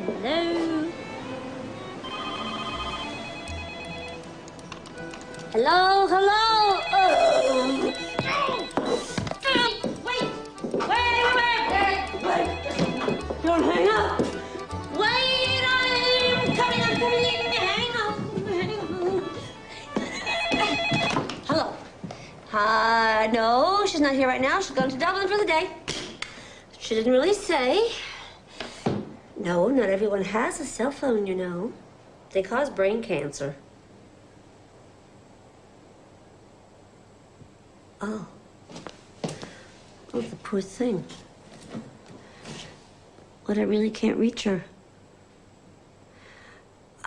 Hello? Hello, hello? Wait! Don't hang up! Wait, I'm coming, hang on. Hello? No, she's not here right now. She's gone to Dublin for the day. She didn't really say. No, not everyone has a cell phone, you know. They cause brain cancer. Oh. Oh, the poor thing. But I really can't reach her.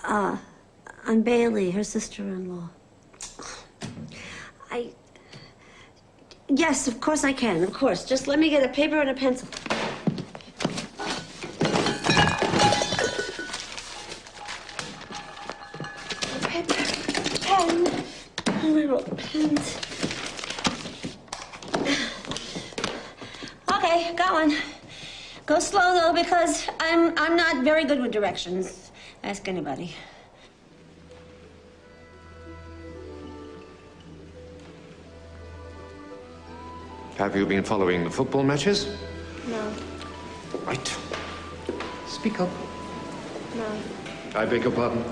I'm Bailey, her sister-in-law. Yes, of course I can, of course. Just let me get a paper and a pencil. Pens. Okay, got one. Go slow though, because I'm not very good with directions. Ask anybody. Have you been following the football matches? No. Right. Speak up. No. I beg your pardon?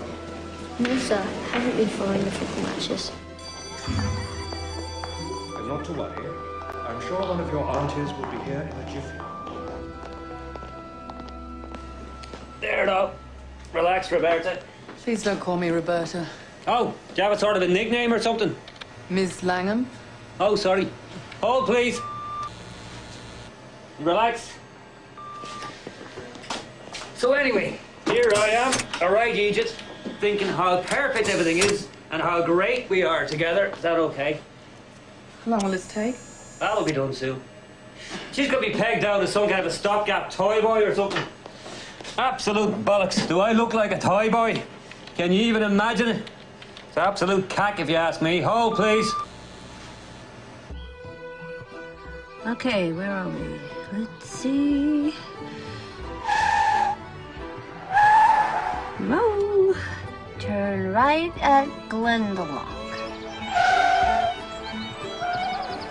No, sir. I haven't been following the football matches. Not to worry. I'm sure one of your aunties will be here in a jiffy. There, though. Relax, Roberta. Please don't call me Roberta. Oh, do you have a sort of a nickname or something? Ms. Langham? Oh, sorry. Hold, please. Relax. So anyway, here I am, a right Egypt, thinking how perfect everything is and how great we are together. Is that okay? How long will this take? That'll be done soon. She's gonna be pegged down as some kind of a stopgap toy boy or something. Absolute bollocks. Do I look like a toy boy? Can you even imagine it? It's absolute cack if you ask me. Hold, please. Okay, where are we? Let's see. Row. Turn right at Glendalough.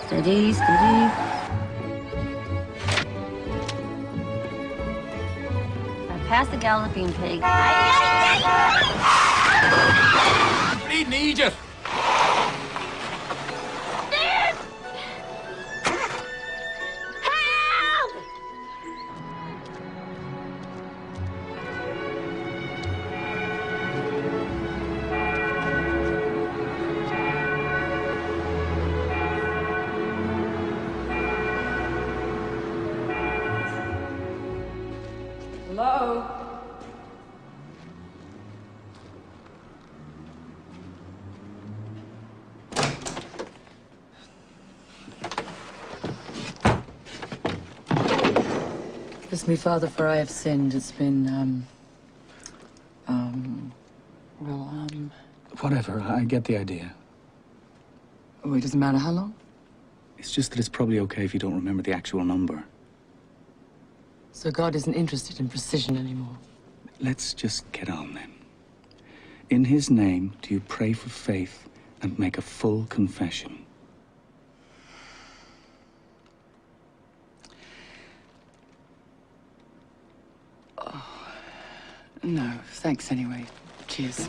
Steady, steady. I passed the galloping pig. Bleeding Egypt! Hello? Kiss me, Father, for I have sinned. It's been, Whatever, I get the idea. Oh, it doesn't matter how long? It's just that it's probably okay if you don't remember the actual number. So God isn't interested in precision anymore. Let's just get on then. In his name, do you pray for faith and make a full confession? Oh, no, thanks anyway. Cheers.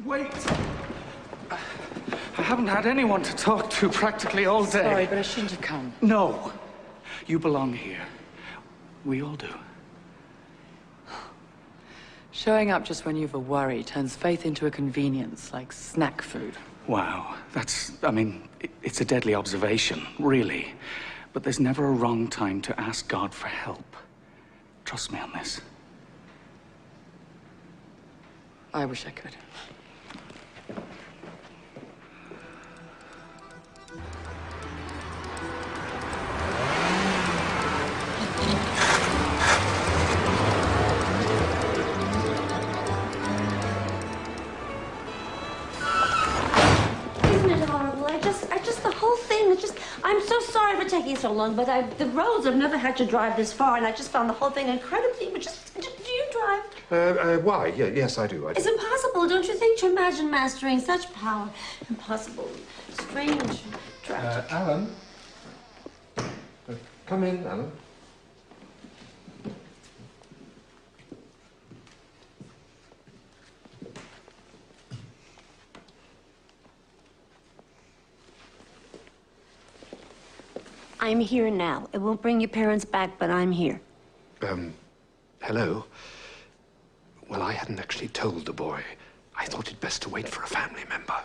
Wait! I haven't had anyone to talk to practically all day. Sorry, but I shouldn't have come. No. You belong here. We all do. Showing up just when you've a worry turns faith into a convenience, like snack food. Wow. It's a deadly observation, really. But there's never a wrong time to ask God for help. Trust me on this. I wish I could. Isn't it horrible? I just the whole thing. I'm so sorry for taking so long, but the roads, I've never had to drive this far, and I just found the whole thing incredibly, do you drive? Why? Yeah, yes, I do. It's impossible, don't you think, to imagine mastering such power? Impossible. Strange. Tragic. Alan? Come in, Alan. I'm here now. It won't bring your parents back, but I'm here. Hello? Well, I hadn't actually told the boy. I thought it best to wait for a family member.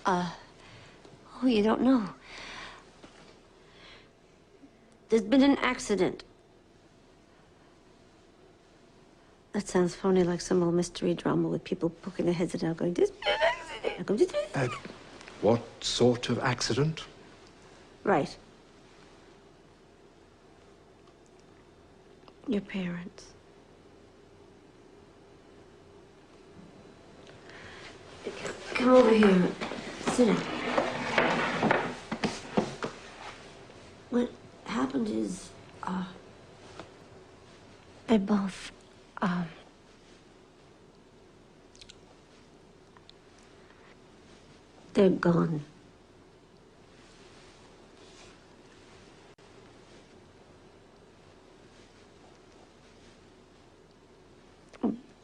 Oh, you don't know. There's been an accident. That sounds phony, like some old mystery drama with people poking their heads out going, "There's been an accident." Going, "There's been an accident." What sort of accident? Right. Your parents. Come over here. Sit down. What happened is, they both, they're gone.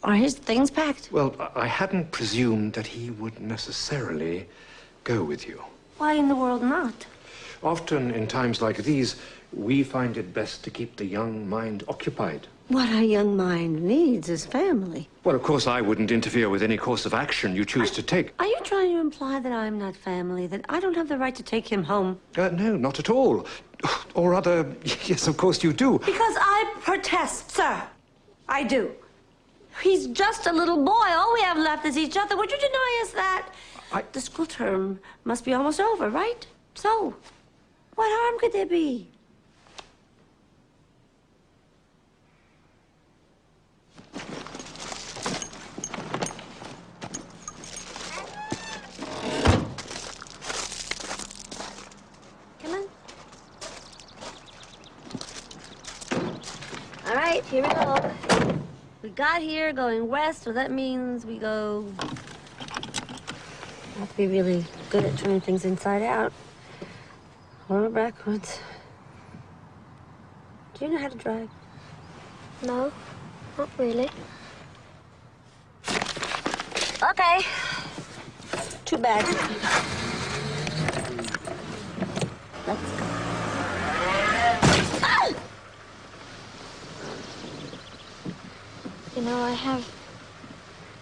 Are his things packed? Well, I hadn't presumed that he would necessarily go with you. Why in the world not? Often in times like these, we find it best to keep the young mind occupied. What a young mind needs is family. Well, of course, I wouldn't interfere with any course of action you choose to take. Are you trying to imply that I'm not family, that I don't have the right to take him home? No, not at all. Or rather, yes, of course you do. Because I protest, sir. I do. He's just a little boy. All we have left is each other. Would you deny us that? The school term must be almost over, right? So, what harm could there be? Come on. All right, here we go. We got here going west, so that means we go... I have to be really good at turning things inside out. Or backwards. Do you know how to drive? No, not really. Okay. Too bad. Let's go. Ah! You know, I have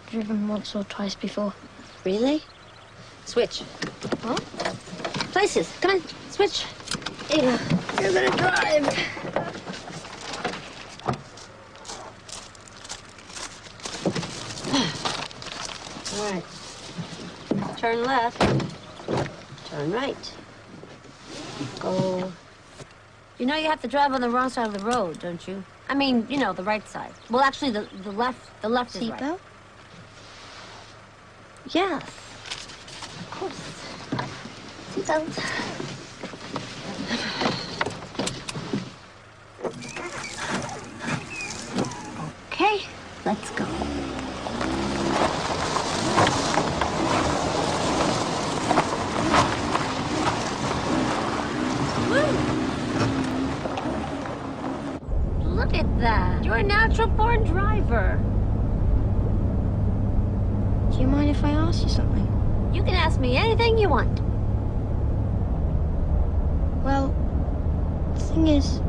driven once or twice before. Really? Switch. What? Places. Come on. Switch. Here you go. You're gonna drive. All right. Turn left. Turn right. Go. You know you have to drive on the wrong side of the road, don't you? I mean, you know, the right side. Well, actually, the left is right. Seatbelt? Yes. Of course. Seatbelt. Okay, let's go. Look at that. You're a natural-born driver. Do you mind if I ask you something? You can ask me anything you want. Well, the thing is,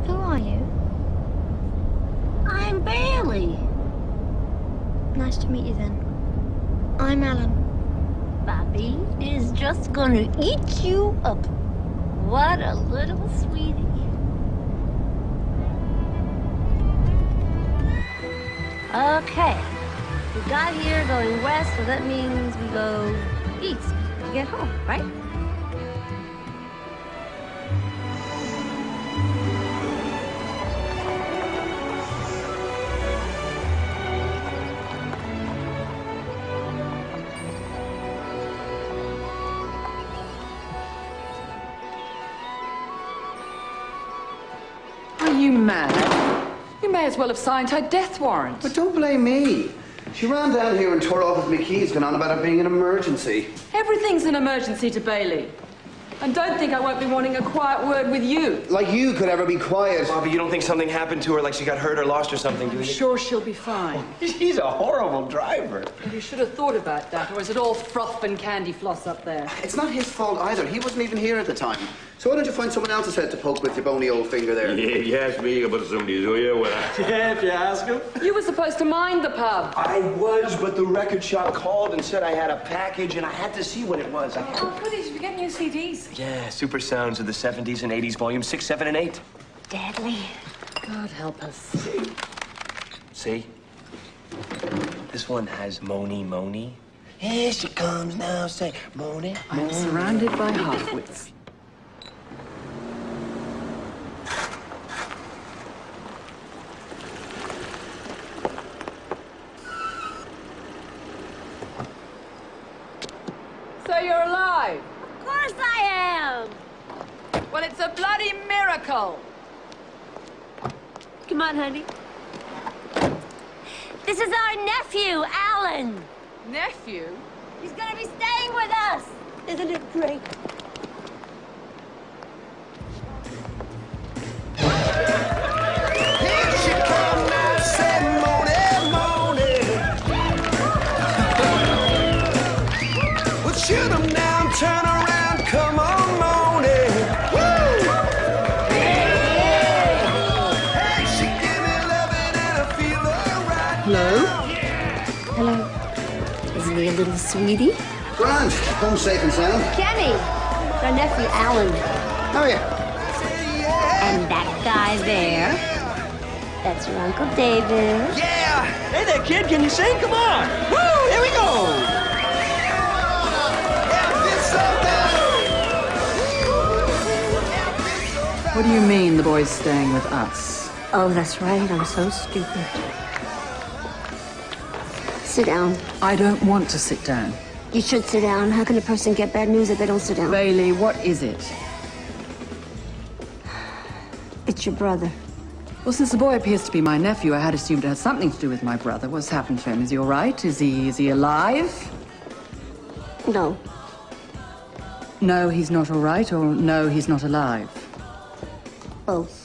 who are you? I'm Bailey. Nice to meet you then. I'm Alan. Bobbie is just gonna eat you up. What a little sweetie. Okay. We got here going west, so that means we go east to get home, right? you mad? You may as well have signed her death warrant. But don't blame me. She ran down here and tore off with my keys, going on about it being an emergency. Everything's an emergency to Bailey. And don't think I won't be wanting a quiet word with you. Like you could ever be quiet. Bobbie, you don't think something happened to her, like she got hurt or lost or something, do you? I'm sure she'll be fine. She's a horrible driver. You should have thought about that, or is it all froth and candy floss up there? It's not his fault either. He wasn't even here at the time. So why don't you find someone else's head to poke with your bony old finger there? Yeah, you ask me about somebody, do you? Well, Yeah, if you ask him. You were supposed to mind the pub. I was, but the record shop called and said I had a package and I had to see what it was. Oh, good, did you get new CDs? Yeah, super sounds of the 70s and 80s, volumes 6, 7, and 8. Deadly. God help us. See? This one has Moni Moni. Here she comes now, say Moni. I'm surrounded by half-wits. So you're alive? Of course I am. Well, it's a bloody miracle. Come on, honey. This is our nephew, Alan. Nephew? He's gonna be staying with us. Isn't it great? Here she comes now, say Moni, Moni. Well, shoot him down, turn around, come on, Moni. Woo! Hey, she give me loving and I feel alright. Hello? Hello. Isn't he a little sweetie? Grant, home safe and sound. Kenny. Our nephew, Alan. Oh, yeah. And that guy there, that's your Uncle David. Yeah! Hey there, kid, can you sing? Come on! Woo! Here we go! What do you mean the boy's staying with us? Oh, that's right. I'm so stupid. Sit down. I don't want to sit down. You should sit down. How can a person get bad news if they don't sit down? Bailey, what is it? It's your brother. Well, since the boy appears to be my nephew, I had assumed it had something to do with my brother. What's happened to him? Is he all right? Is he alive? No. No, he's not all right, or no, he's not alive? Both.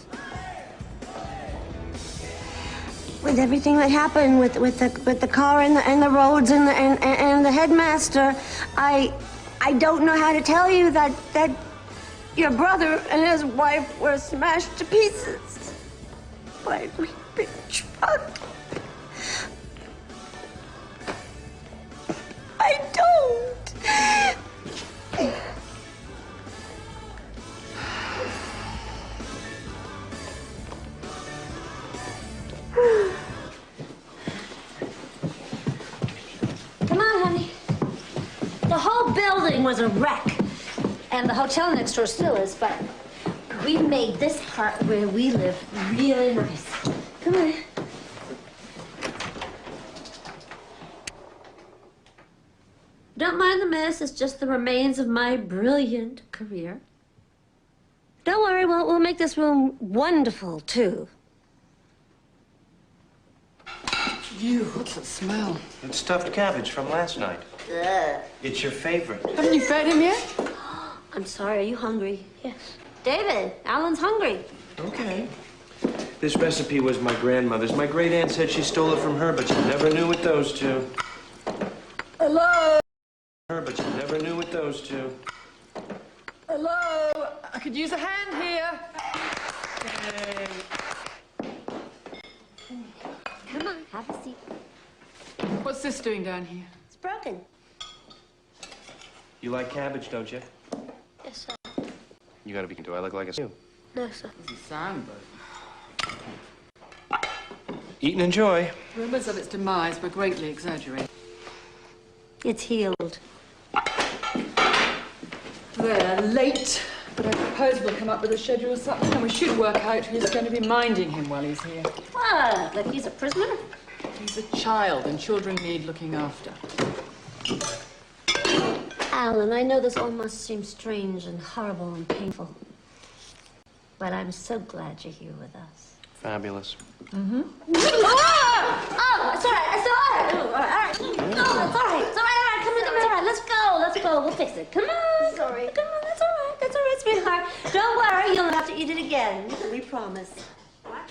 With everything that happened with the car and the roads and the headmaster, I don't know how to tell you that your brother and his wife were smashed to pieces by a great big truck. I don't. Come on, honey. The whole building was a wreck. And the hotel next door still is, but we made this part where we live really nice. Come on. Don't mind the mess. It's just the remains of my brilliant career. Don't worry, we'll make this room wonderful, too. Ew, what's that smell? It's stuffed cabbage from last night. Ugh. It's your favorite. Haven't you fed him yet? I'm sorry, are you hungry? Yes. David, Alan's hungry. Okay. This recipe was my grandmother's. My great aunt said she stole it from her, but she never knew with those two. Hello? Her, but she never knew with those two. Hello? I could use a hand here. Hey. Come on, have a seat. What's this doing down here? It's broken. You like cabbage, don't you? Yes, sir. You gotta be. Do I look like a... No, sir. Doesn't sound broken. Eat and enjoy. Rumors of its demise were greatly exaggerated. It's healed. We're late, but I propose we'll come up with a schedule or something, and we should work out who's going to be minding him while he's here. What? Like he's a prisoner? He's a child, and children need looking after. Alan, I know this all must seem strange and horrible and painful. But I'm so glad you're here with us. Fabulous. Mm-hmm. Oh, it's all right. It's all right. All right. No, it's all right. It's all right. All right. Come on. It's all right. Let's go. Let's go. We'll fix it. Come on. Sorry. Come on. That's all right. That's all right, sweetheart. Don't worry. You'll have to eat it again. We promise. What?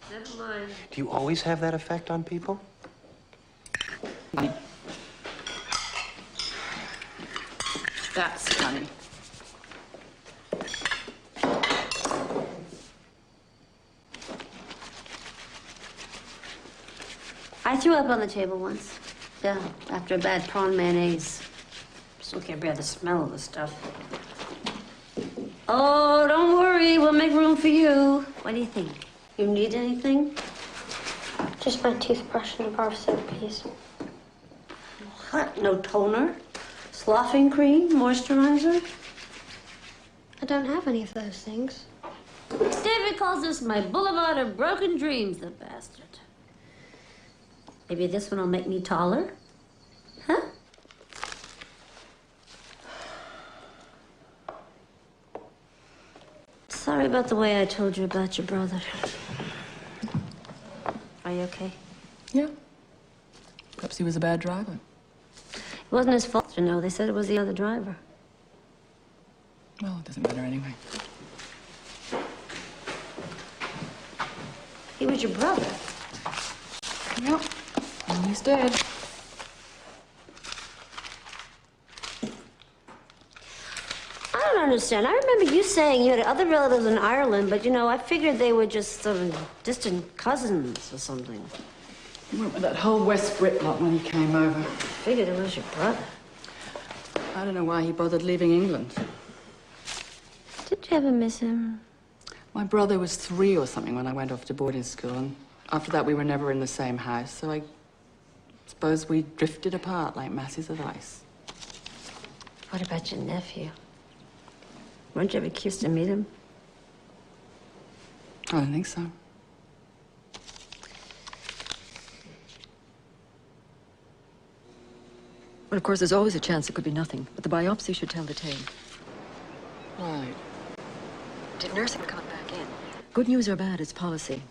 Never mind. Do you always have that effect on people? That's funny. I threw up on the table once. Yeah, after a bad prawn mayonnaise. Still can't bear the smell of the stuff. Oh, don't worry. We'll make room for you. What do you think? You need anything? Just my toothbrush and a bar of soap, please. What? No toner? Sloughing cream? Moisturizer? I don't have any of those things. David calls this my boulevard of broken dreams, the bastard. Maybe this one will make me taller? Huh? Sorry about the way I told you about your brother. Are you okay? Yeah. Perhaps he was a bad driver. It wasn't his fault, you know. They said it was the other driver. Well, it doesn't matter anyway. He was your brother. Yep. And he's dead. I don't understand. I remember you saying you had other relatives in Ireland, but, you know, I figured they were just distant cousins or something. He went with that whole West Brit lot when he came over. I figured it was your brother. I don't know why he bothered leaving England. Did you ever miss him? My brother was 3 or something when I went off to boarding school, and after that we were never in the same house, so I suppose we drifted apart like masses of ice. What about your nephew? Weren't you ever curious to meet him? I don't think so. Well, of course, there's always a chance it could be nothing, but the biopsy should tell the tale. Right. Did nursing coming back in? Good news or bad, it's policy.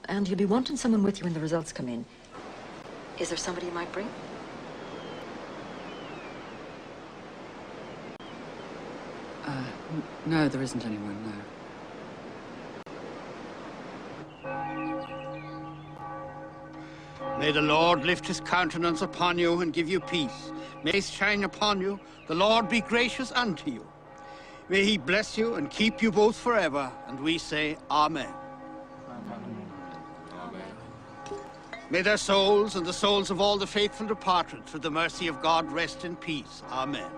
And you'll be wanting someone with you when the results come in. Is there somebody you might bring? No, there isn't anyone, no. May the Lord lift his countenance upon you and give you peace. May he shine upon you. The Lord be gracious unto you. May he bless you and keep you both forever. And we say, Amen. May their souls and the souls of all the faithful departed through the mercy of God rest in peace. Amen.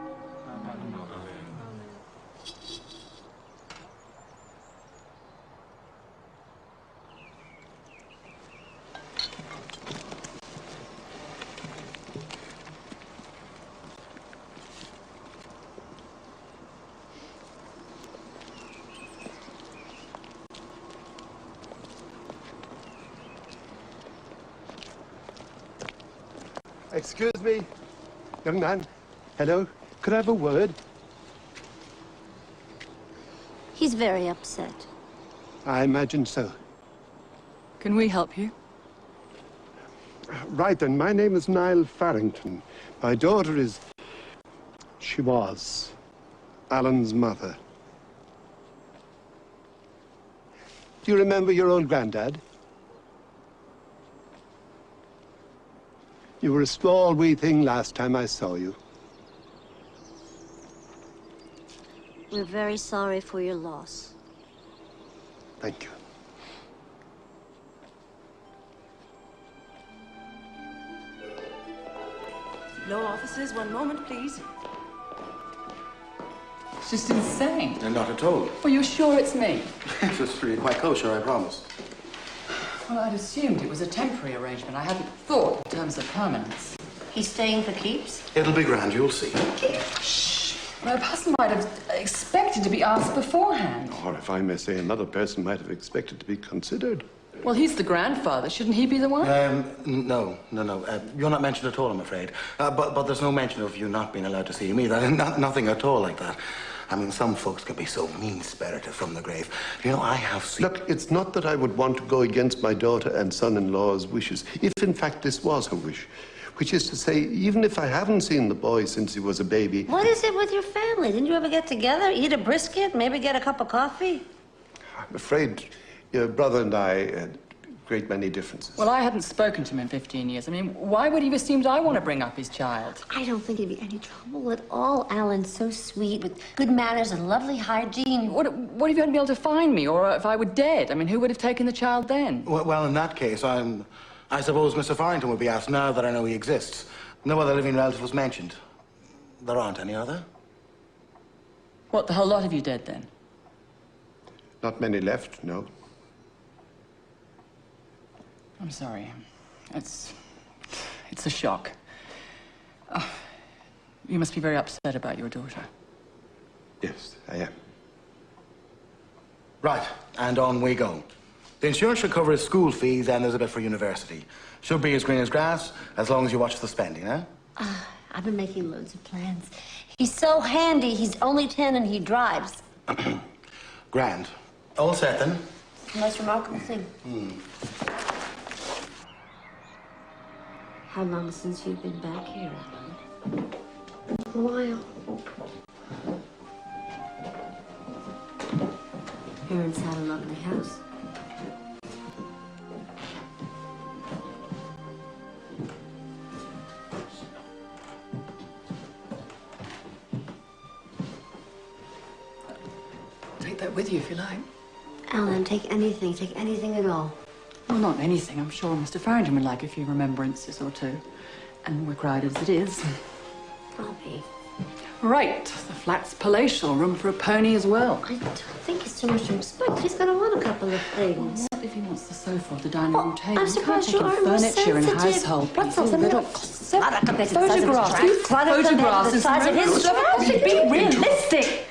Excuse me, young man. Hello. Could I have a word? He's very upset. I imagine so. Can we help you? Right then, my name is Niall Farrington. My daughter is... She was Alan's mother. Do you remember your own granddad? You were a small wee thing last time I saw you. We're very sorry for your loss. Thank you. No officers, one moment, please. It's just insane. Not at all. Well, you're sure it's me? It's really quite kosher, I promise. Well, I'd assumed it was a temporary arrangement. I hadn't thought in terms of permanence. He's staying for keeps? It'll be grand, you'll see. Shh. Well, a person might have expected to be asked beforehand. Or if I may say, another person might have expected to be considered. Well, he's the grandfather. Shouldn't he be the one? No. You're not mentioned at all, I'm afraid. But there's no mention of you not being allowed to see him either. Nothing at all like that. I mean, some folks can be so mean-spirited from the grave. You know, I have seen... Look, it's not that I would want to go against my daughter and son-in-law's wishes, if in fact this was her wish. Which is to say, even if I haven't seen the boy since he was a baby... What is it with your family? Didn't you ever get together, eat a brisket, maybe get a cup of coffee? I'm afraid your brother and I had a great many differences. Well, I hadn't spoken to him in 15 years. I mean, why would he have assumed I want to bring up his child? I don't think there'd be any trouble at all. Alan's so sweet, with good manners and lovely hygiene. What if you hadn't been able to find me, or if I were dead? I mean, who would have taken the child then? Well, in that case, I suppose Mr. Farrington would be asked now that I know he exists. No other living relative was mentioned. There aren't any, are there? What, the whole lot of you dead then? Not many left, no. I'm sorry. It's a shock. Oh, you must be very upset about your daughter. Yes, I am. Right, and on we go. The insurance should cover his school fees and there's a bit for university. Should be as green as grass, as long as you watch the spending, eh? I've been making loads of plans. He's so handy. He's only 10 and he drives. Grand. All set, then? It's the most remarkable thing. How long since you've been back here, Alan? A while. Parents had a lovely house. Take that with you if you like. Alan, take anything at all. Well, not anything. I'm sure Mr. Farrington would like a few remembrances or two. And we're crowded as it is. Bobbie. Right. The flat's palatial. Room for a pony as well. I don't think it's too much to expect. He's going to want a couple of things. What if he wants the sofa or the dining room table? I'm You can't surprised take you in aren't more furniture and sensitive. household What's pieces. all the Little photographs. Photographs is realistic. be realistic.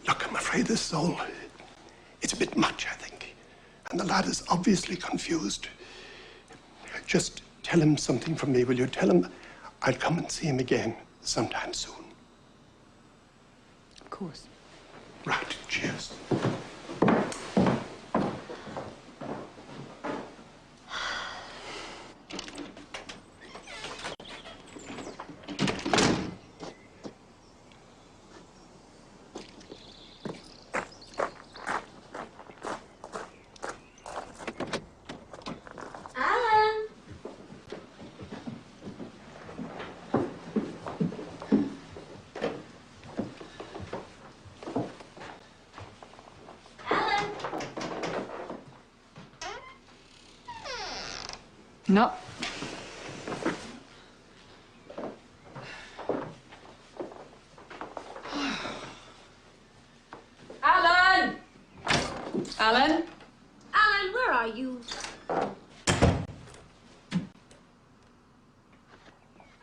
Look, I'm afraid this is all... It's a bit much, I think. And the lad is obviously confused. Just tell him something from me, will you? Tell him I'll come and see him again sometime soon. Of course. Right, cheers. No. Alan! Alan? Alan, where are you?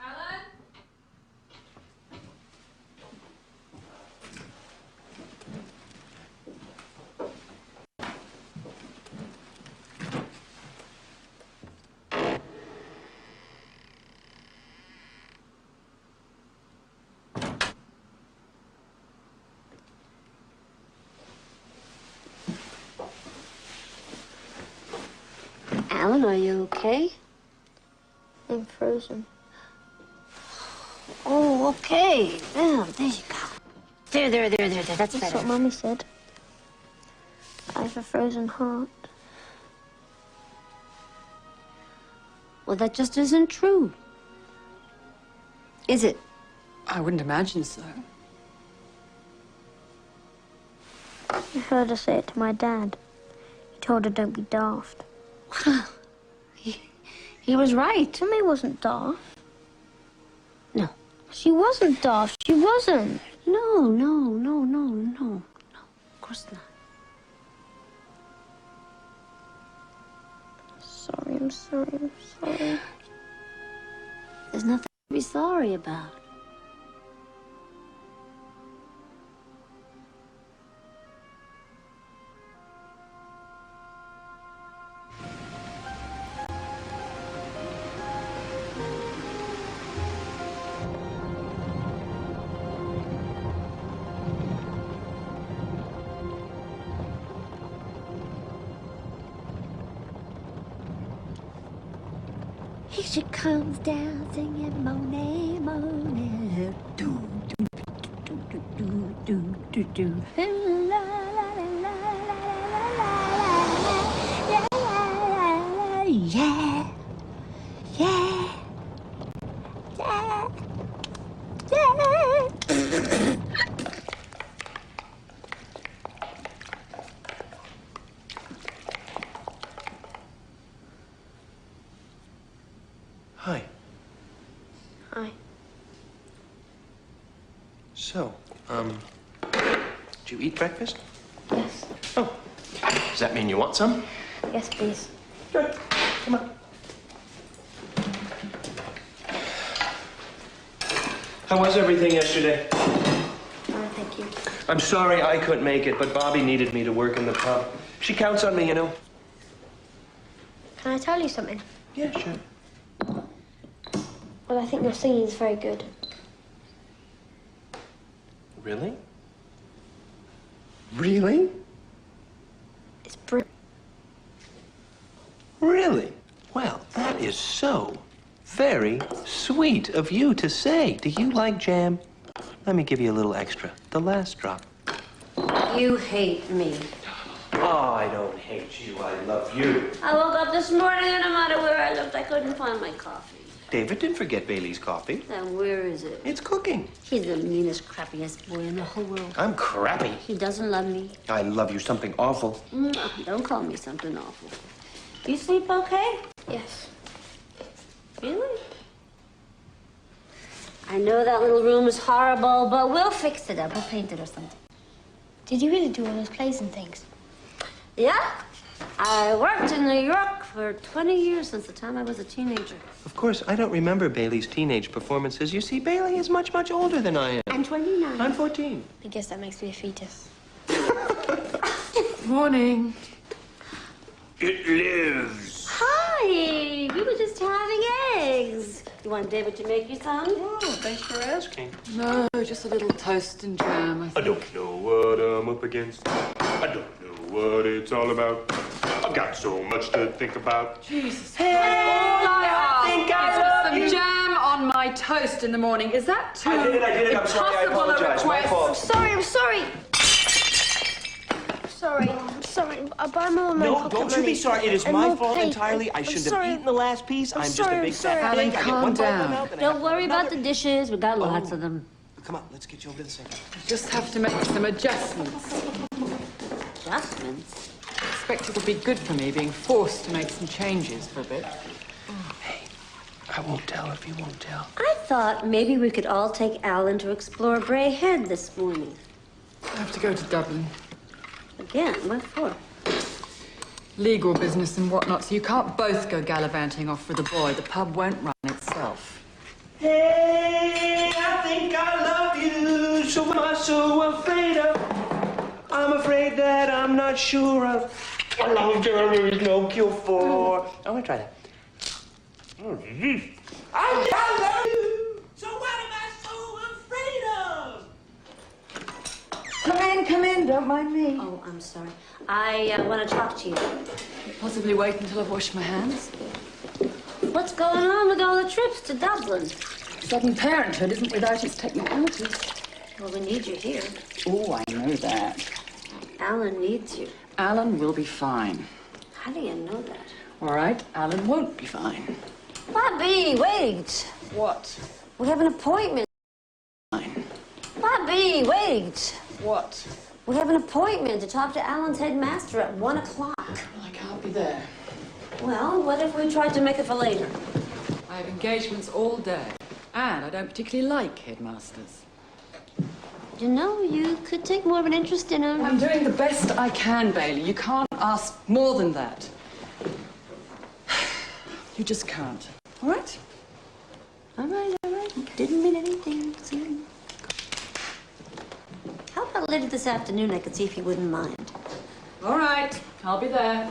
Alan? Alan, are you okay? I'm frozen. Oh, okay. There you go. There. That's That's better. what Mummy said. I have a frozen heart. Well, that just isn't true. Is it? I wouldn't imagine so. I heard her say it to my dad. He told her don't be daft. He was right. Mummy wasn't daft. No. She wasn't daft. She wasn't. No. Of course not. I'm sorry. There's nothing to be sorry about. she comes down singing Monet, Monet. Do, do, do, do, do, do, do. La, la, la, la, la, la, la, yeah, yeah, yeah, yeah. Hi. Hi. So, did you eat breakfast? Yes. Oh. Does that mean you want some? Yes, please. Good. Come on. How was everything yesterday? Oh, thank you. I'm sorry I couldn't make it, but Bobbie needed me to work in the pub. She counts on me, you know. Can I tell you something? Yeah, sure. Well, I think your singing is very good. Really? Really? It's brilliant. Really? Well, that is so very sweet of you to say. Do you like jam? Let me give you a little extra. The last drop. You hate me. Oh, I don't hate you. I love you. I woke up this morning and no matter where I looked, I couldn't find my coffee. David didn't forget Bailey's coffee. Then where is it? It's cooking. He's the meanest, crappiest boy in the whole world. I'm crappy. He doesn't love me. I love you something awful. Don't call me something awful. You sleep okay? Yes. Really? I know that little room is horrible, but we'll fix it up. We'll paint it or something. Did you really do all those plays and things? Yeah. I worked in New York for 20 years since the time I was a teenager. Of course, I don't remember Bailey's teenage performances. You see, Bailey is much, much older than I am. I'm 29. I'm 14. I guess that makes me a fetus. Morning. It lives. Hi. We were just having eggs. You want David to make you some? Oh, thanks for asking. No, just a little toast and jam, I I think. don't know what I'm up against. I don't know what it's all about. I've got so much to think about. Jesus. Hey, all I ask is for some jam on my toast in the morning. Is that too I did it. I'm sorry. I impossible a apologize. My request? fault. I'm sorry. I'm sorry. I'll buy more of my No, pocket don't you money be sorry. It is and my more fault paint. entirely. I I'm shouldn't sorry. have eaten the last piece. I'm just a sorry, big I'm sorry. fat pig. I get Calm one bite of my down. mouth and I Don't have worry about the another. dishes. We got lots of them. Come on, let's get you over to the sink. Just have to make some adjustments. Adjustments? I expect it'll be good for me being forced to make some changes for a bit. Hey, I won't tell if you won't tell. I thought maybe we could all take Alan to explore Bray Head this morning. I have to go to Dublin. Again? What for? Legal business and whatnot, so you can't both go gallivanting off with a boy. The pub won't run itself. Hey, I think I love you. So am I so afraid of? I'm afraid that I'm not sure of. A love there is no cure for. I want to try that. I love you. So what am I so afraid of? Come in, don't mind me. Oh, I'm sorry. I want to talk to you. Possibly wait until I've washed my hands. What's going on with all the trips to Dublin? Sudden parenthood isn't without its technicalities. Well, we need you here. Oh, I know that. Alan needs you. Alan will be fine. How do you know that? All right, Alan won't be fine. Bobbie, wait. What? We have an appointment. Fine. Bobbie, wait. What? We have an appointment to talk to Alan's headmaster at 1 o'clock. Well, I can't be there. Well, what if we tried to make it for later? I have engagements all day, and I don't particularly like headmasters. You know, you could take more of an interest in him. I'm doing the best I can, Bailey. You can't ask more than that. You just can't. All right? All right. Didn't mean anything. See? How about later this afternoon? I could see if you wouldn't mind. All right. I'll be there.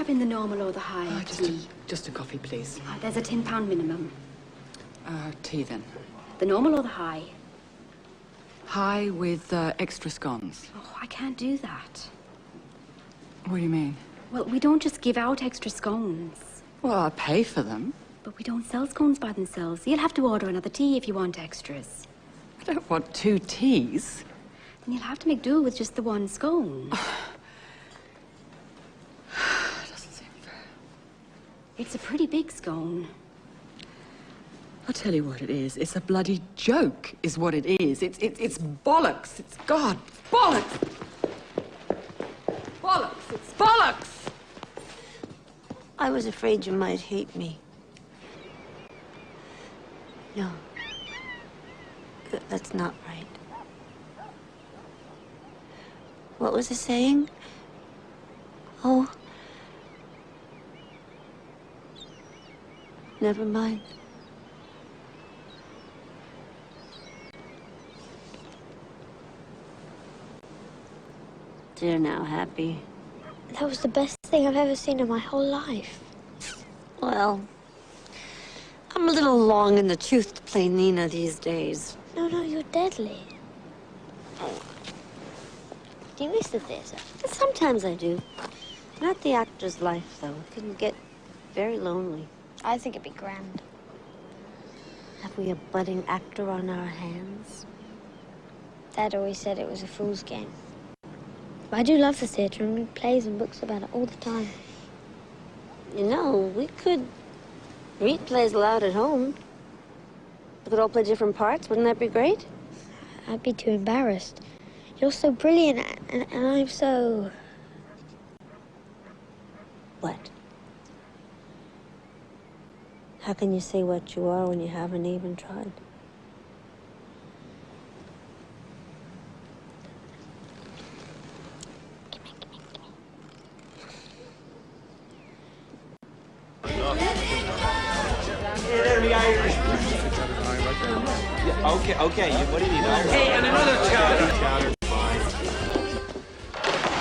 having the normal or the high tea? Just a coffee, please. There's a £10 minimum. Tea then. The normal or the high? High with extra scones. Oh, I can't do that. What do you mean? Well, we don't just give out extra scones. Well, I pay for them. But we don't sell scones by themselves. You'll have to order another tea if you want extras. I don't want 2 teas. Then you'll have to make do with just the one scone. Doesn't seem fair. It's a pretty big scone. I'll tell you what it is. It's a bloody joke, is what it is. It's bollocks. It's God, bollocks. Bollocks. It's bollocks. I was afraid you might hate me. No. That's not right. What was the saying? Oh. Never mind. You're now happy. That was the best thing I've ever seen in my whole life. Well, I'm a little long in the tooth to play Nina these days. No, you're deadly. Do you miss the theatre? Sometimes I do. Not the actor's life, though. It can get very lonely. I think it'd be grand. Have we a budding actor on our hands? Dad always said it was a fool's game. But I do love the theatre and read plays and books about it all the time. You know, we could read plays aloud at home. We could all play different parts. Wouldn't that be great? I'd be too embarrassed. You're so brilliant and I'm so... What? How can you say what you are when you haven't even tried? Okay. What do you need? Hey, and another chowder.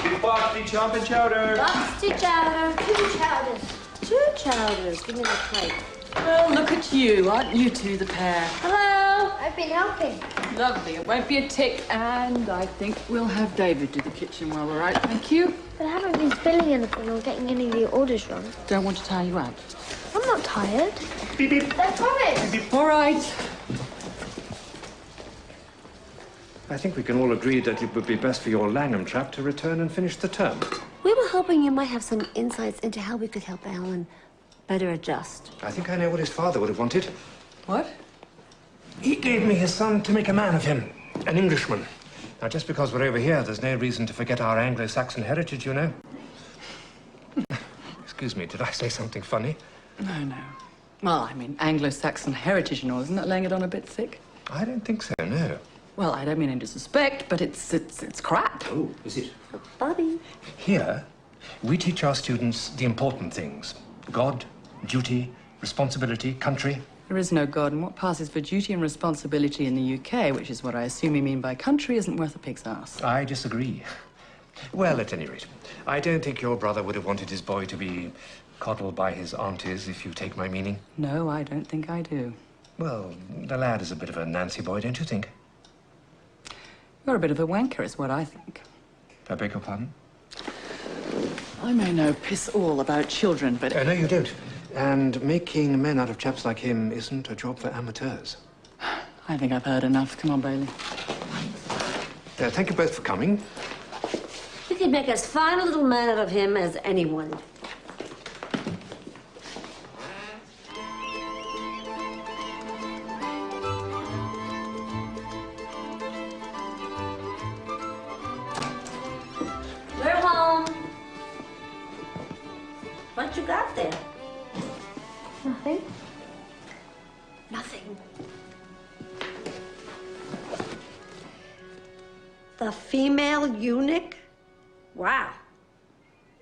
Big box, big chopping chowder. Box, 2 chowder. 2 chowders. 2 chowders. Give me the plate. Oh, look at you. Aren't you two the pair? Hello! I've been helping. Lovely. It won't be a tick. And I think we'll have David do the kitchen while we're out. Thank you. But I haven't been spilling anything or getting any of the orders wrong. Don't want to tire you out. I'm not tired. Beep, beep. They're coming. Beep, beep. All right. I think we can all agree that it would be best for your Langham chap to return and finish the term. We were hoping you might have some insights into how we could help Alan better adjust. I think I know what his father would have wanted. What? He gave me his son to make a man of him, an Englishman. Now, just because we're over here, there's no reason to forget our Anglo-Saxon heritage, you know. Excuse me, did I say something funny? No. Well, I mean, Anglo-Saxon heritage and all, isn't that laying it on a bit thick? I don't think so, no. Well, I don't mean any disrespect, but it's crap. Oh, is it? Bobbie. Here, we teach our students the important things. God, duty, responsibility, country. There is no God, and what passes for duty and responsibility in the UK, which is what I assume you mean by country, isn't worth a pig's ass. I disagree. Well, at any rate, I don't think your brother would have wanted his boy to be coddled by his aunties, if you take my meaning. No, I don't think I do. Well, the lad is a bit of a Nancy boy, don't you think? You're a bit of a wanker, is what I think. I beg your pardon? I may know piss all about children, but... No, you don't. And making men out of chaps like him isn't a job for amateurs. I think I've heard enough. Come on, Bailey. Thank you both for coming. We could make as fine a little man out of him as anyone. We're home. What you got there? Nothing. Nothing. The female eunuch? Wow.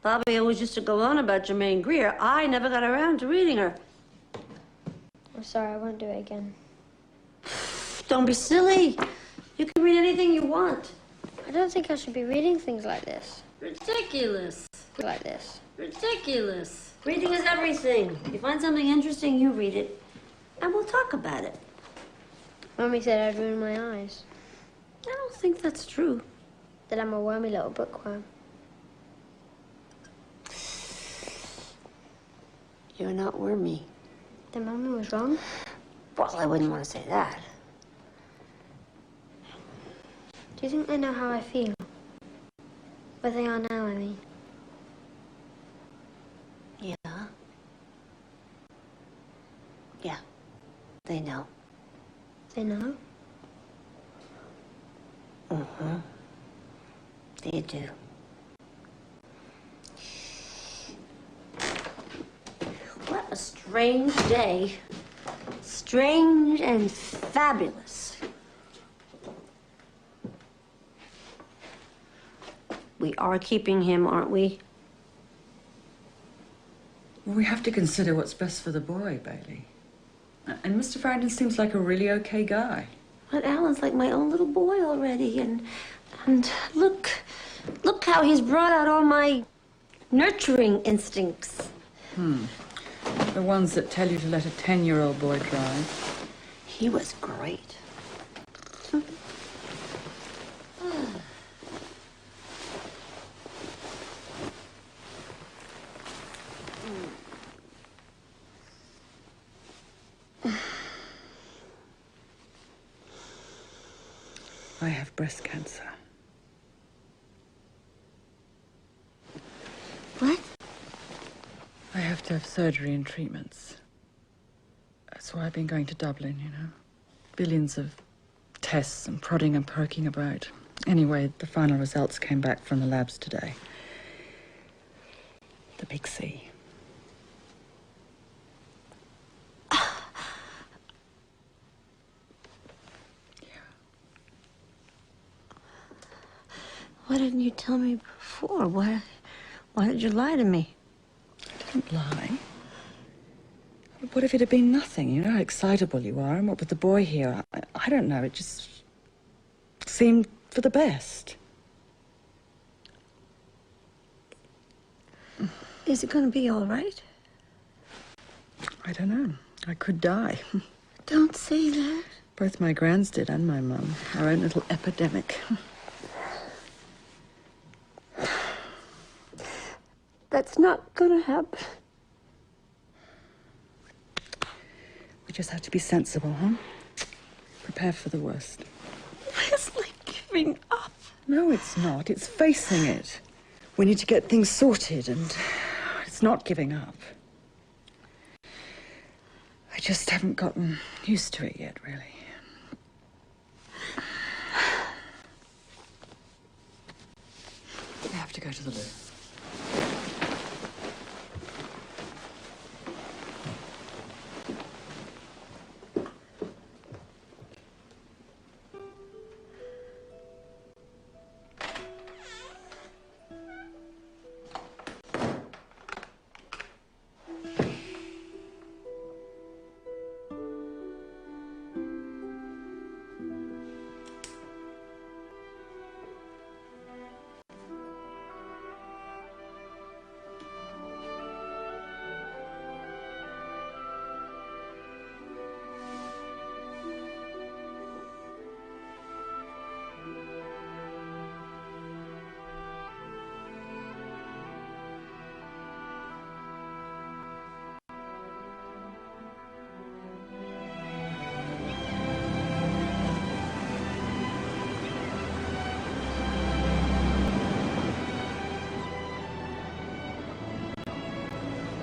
Bobbie always used to go on about Germaine Greer. I never got around to reading her. I'm sorry, I won't do it again. Don't be silly. You can read anything you want. I don't think I should be reading things like this. Ridiculous. Like this. Ridiculous. Reading is everything. You find something interesting, you read it, and we'll talk about it. Mummy said I'd ruin my eyes. I don't think that's true. That I'm a wormy little bookworm. You're not wormy. Then Mummy was wrong? Well, I wouldn't want to say that. Do you think they know how I feel? Where they are now, I mean. Yeah. Yeah. They know. They know? Mm-hmm. They do. What a strange day. Strange and fabulous. We are keeping him, aren't we? We have to consider what's best for the boy, Bailey. And Mr. Farrington seems like a really okay guy. But Alan's like my own little boy already, and look how he's brought out all my nurturing instincts. The ones that tell you to let a 10-year-old boy drive. He was great. I have breast cancer. What? I have to have surgery and treatments. That's why I've been going to Dublin, you know. Billions of tests and prodding and poking about. Anyway, the final results came back from the labs today. The big C. Why didn't you tell me before? Why did you lie to me? I didn't lie. What if it had been nothing? You know how excitable you are, and what with the boy here? I don't know, it just seemed for the best. Is it going to be all right? I don't know. I could die. Don't say that. Both my grands did, and my mum. Our own little epidemic. That's not going to happen. We just have to be sensible, huh? Prepare for the worst. It's like giving up. No, it's not. It's facing it. We need to get things sorted, and it's not giving up. I just haven't gotten used to it yet, really. I have to go to the loo.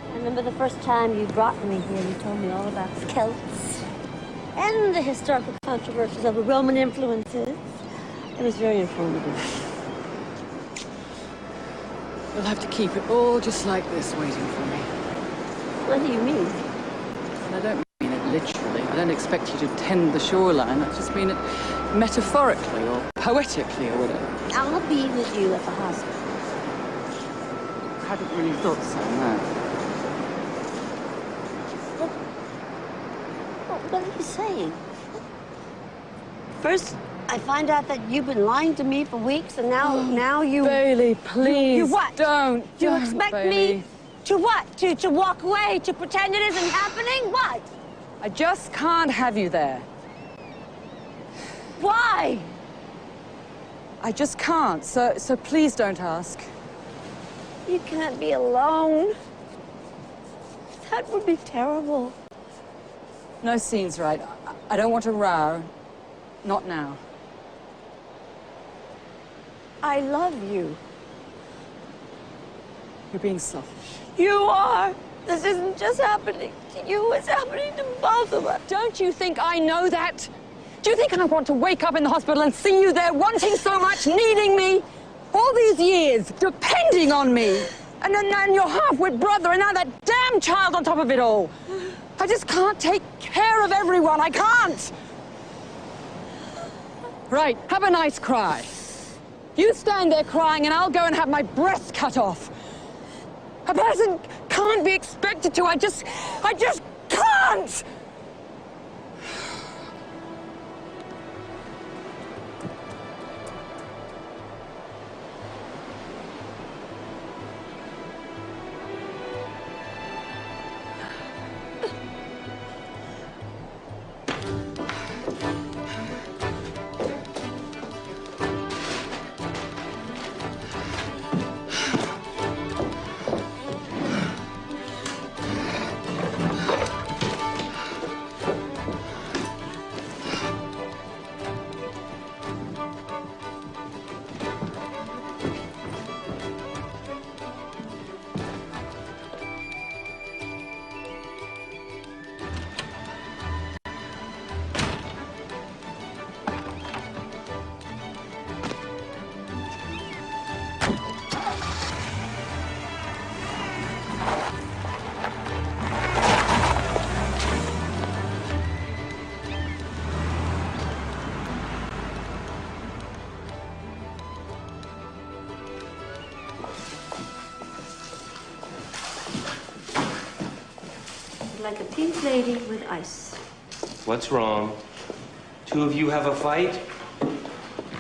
I remember the first time you brought me here, you told me all about the Celts and the historical controversies of the Roman influences. It was very informative. You'll have to keep it all just like this, waiting for me. What do you mean? Well, I don't mean it literally. I don't expect you to tend the shoreline. I just mean it metaphorically or poetically or whatever. I'll be with you at the hospital. I hadn't really thought so, no. What are you saying? First, I find out that you've been lying to me for weeks, and now you... Bailey, please. You what? Don't. You expect Bailey. me to what? To walk away? To pretend it isn't happening? What? I just can't have you there. Why? I just can't, so please don't ask. You can't be alone. That would be terrible. No scenes, right? I don't want a row. Not now. I love you. You're being selfish. You are. This isn't just happening to you, it's happening to both of us. Don't you think I know that? Do you think I want to wake up in the hospital and see you there wanting so much, needing me? All these years, depending on me. And then your half-wit brother, and now that damn child on top of it all. I just can't take care of everyone. I can't. Right, have a nice cry. You stand there crying, and I'll go and have my breast cut off. A person can't be expected to. I just can't! Like a pink lady with ice. What's wrong? Two of you have a fight?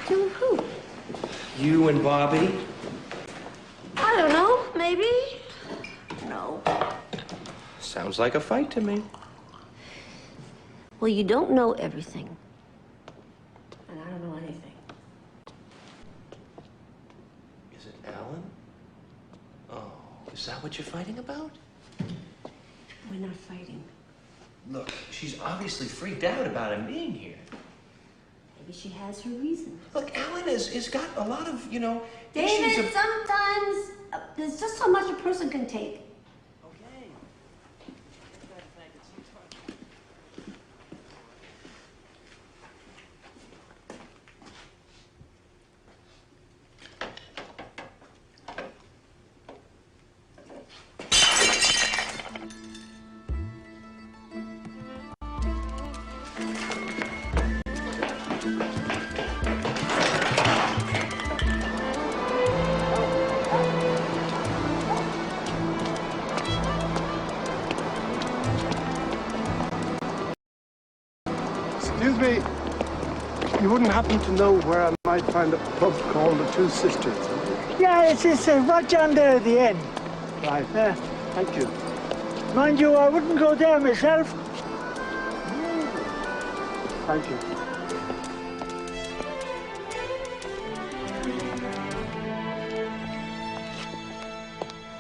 To who? You and Bobbie? I don't know, maybe. No. Sounds like a fight to me. Well, you don't know everything. And I don't know anything. Is it Alan? Oh, is that what you're fighting about? We're not fighting. Look, she's obviously freaked out about him being here. Maybe she has her reasons. Look, Alan has got a lot of, you know, David, issues of... sometimes there's just so much a person can take. Okay. Excuse me, you wouldn't happen to know where I might find a pub called the Two Sisters? Yeah, it's right down there at the end. Right. Thank you. Mind you, I wouldn't go there myself. Thank you.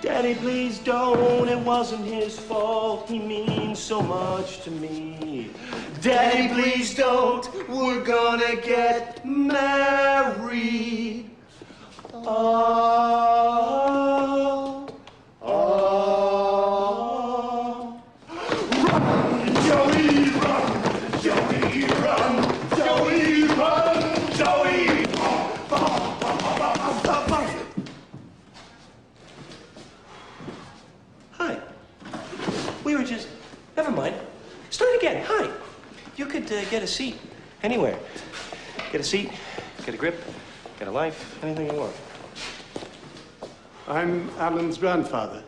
Daddy, please don't. It wasn't his fault. He means so much to me. Daddy, please don't. We're gonna get married. Oh, oh. Run, Joey, run. Joey, run. Joey, run. Joey. Hi. We were just... Never mind. Start again. Hi. You could get a seat anywhere. Get a seat, get a grip, get a life, anything you want. I'm Alan's grandfather.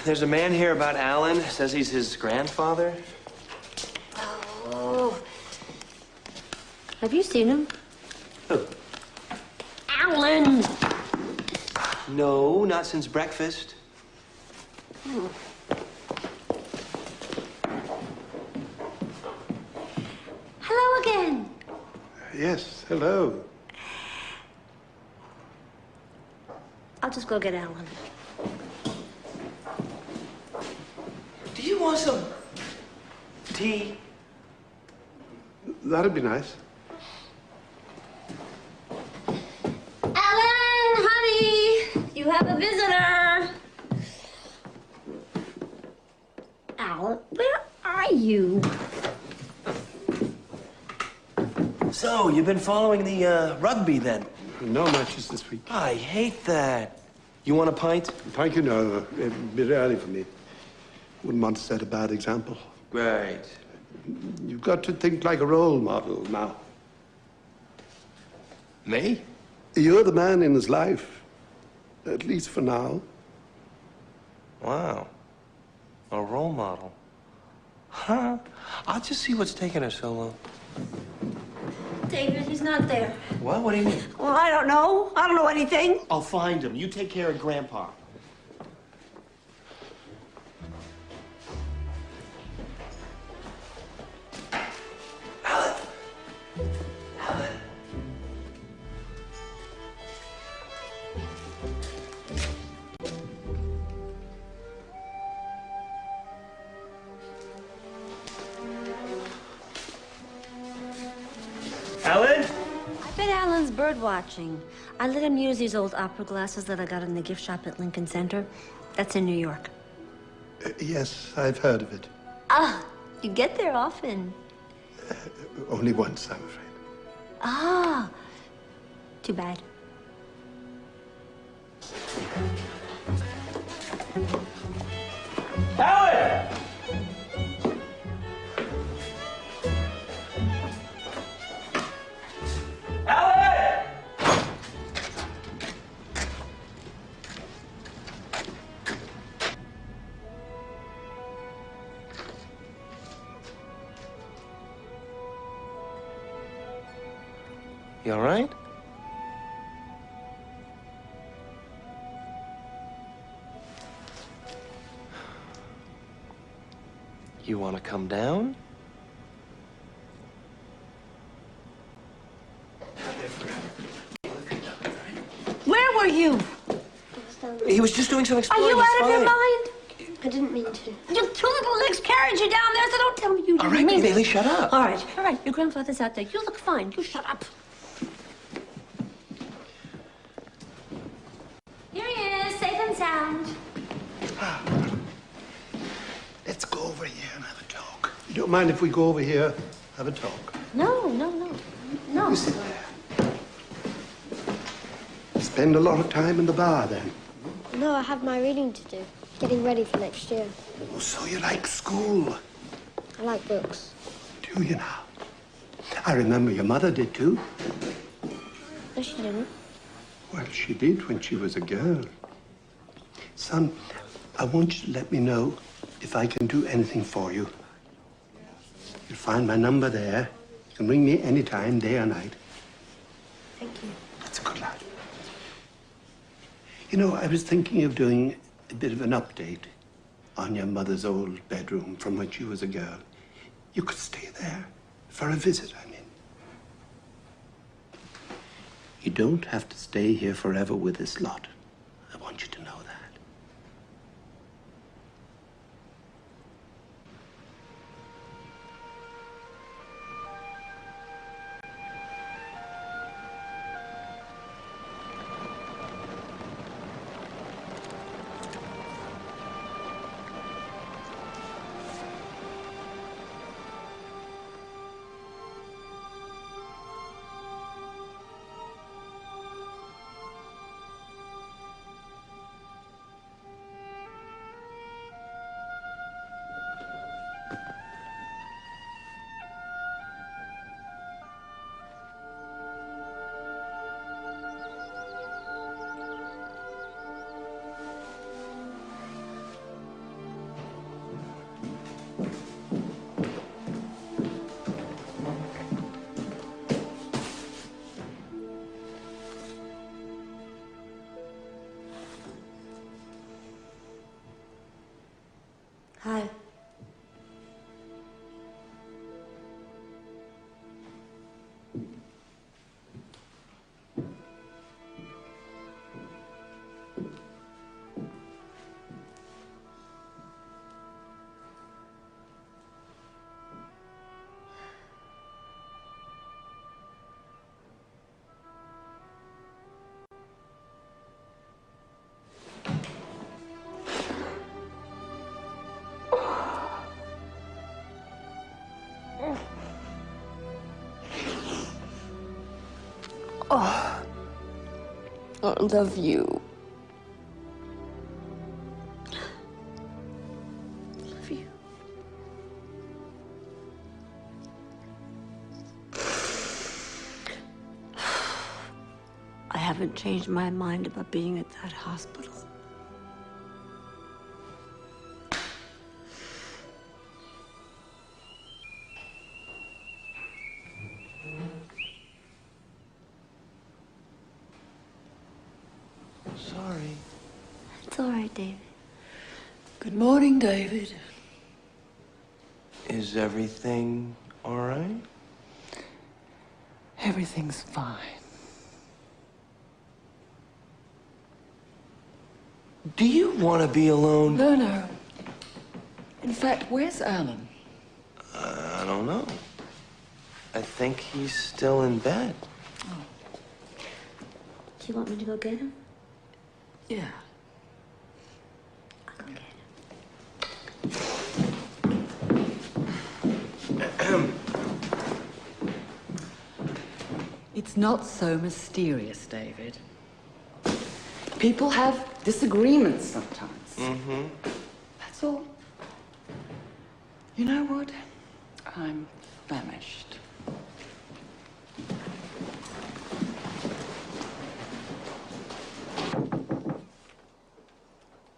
There's a man here about Alan. Says he's his grandfather. Oh, Have you seen him? Who? Alan! No, not since breakfast. Hello again. Yes, hello. I'll just go get Alan. Do you want some tea? That'd be nice. Alan, honey, you have a visitor. Alan, where are you? So, you've been following the rugby then? No matches this week. I hate that. You want a pint? Thank you, no. It'd be a bit early for me. Wouldn't want to set a bad example. Right. You've got to think like a role model now. Me? You're the man in his life. At least for now. Wow. A role model. Huh? I'll just see what's taking her so long. David, he's not there. What? What do you mean? Well, I don't know. I don't know anything. I'll find him. You take care of Grandpa. Alan! Alan! Alan? I bet Alan's bird watching. I let him use these old opera glasses that I got in the gift shop at Lincoln Center. That's in New York. Yes, I've heard of it. Ah, you get there often. Only once, I'm afraid. Ah, too bad. Alan! Alan! You all right? You want to come down? Where were you? He was just doing some Are exploring. you He's out of your fine. mind? I didn't mean to. Your two little legs carried you down there, so don't tell me you didn't All right, mean Bailey, it. shut up. All right. Your grandfather's out there. You look fine. You shut up. Here he is, safe and sound. Let's go over here and have a talk. You don't mind if we go over here, have a talk? No. You sit there. Spend a lot of time in the bar, then. No, I have my reading to do. Getting ready for next year. Oh, so you like school, I like books. do you now? I remember your mother did, too. No, she didn't. Well, she did when she was a girl. Son, I want you to let me know if I can do anything for you. You'll find my number there. You can ring me anytime, day or night. Thank you. That's a good lad. You know, I was thinking of doing a bit of an update on your mother's old bedroom from when she was a girl. You could stay there for a visit, I mean. You don't have to stay here forever with this lot. I want you to know that. Hi. Oh, I love you. Love you. I haven't changed my mind about being at that hospital. Sorry. It's all right, David. Good morning, David. Is everything all right? Everything's fine. Do you want to be alone? No, no. In fact, where's Alan? I don't know. I think he's still in bed. Do you want me to go get him? Yeah. I'll go get him. It's not so mysterious, David. People have disagreements sometimes. Mm-hmm. That's all. You know what? I'm famished.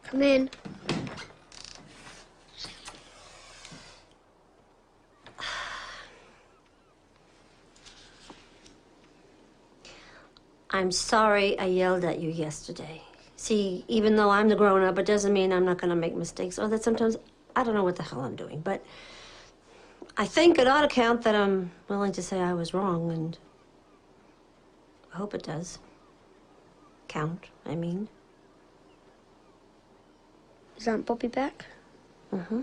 Come in. I'm sorry I yelled at you yesterday. See, even though I'm the grown-up, it doesn't mean I'm not gonna make mistakes or that sometimes I don't know what the hell I'm doing. But I think it ought to count that I'm willing to say I was wrong, and I hope it does. Count, I mean. Is Aunt Bobbie back? Mm-hmm.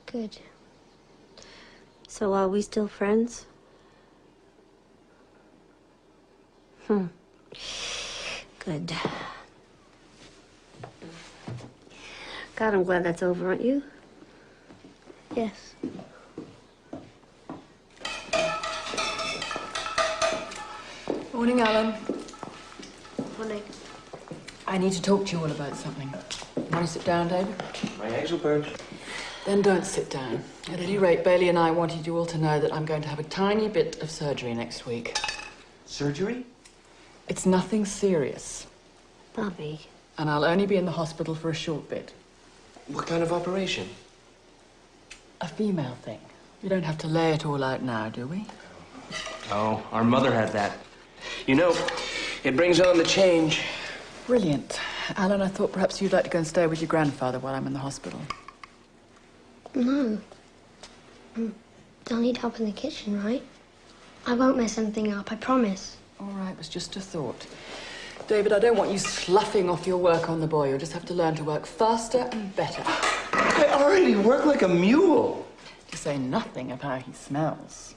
Good. So are we still friends? Good. God, I'm glad that's over, aren't you? Yes. Morning, Alan. Morning. I need to talk to you all about something. Want to sit down, David? My eggs will burn. Then don't sit down. At any rate, Bailey and I wanted you all to know that I'm going to have a tiny bit of surgery next week. Surgery? It's nothing serious. Bobbie. And I'll only be in the hospital for a short bit. What kind of operation? A female thing. We don't have to lay it all out now, do we? Oh, our mother had that. You know, it brings on the change. Brilliant. Alan, I thought perhaps you'd like to go and stay with your grandfather while I'm in the hospital. No. They'll need help in the kitchen, right? I won't mess anything up, I promise. All right, it was just a thought. David, I don't want you sloughing off your work on the boy. You'll just have to learn to work faster and better. I already work like a mule. To say nothing of how he smells.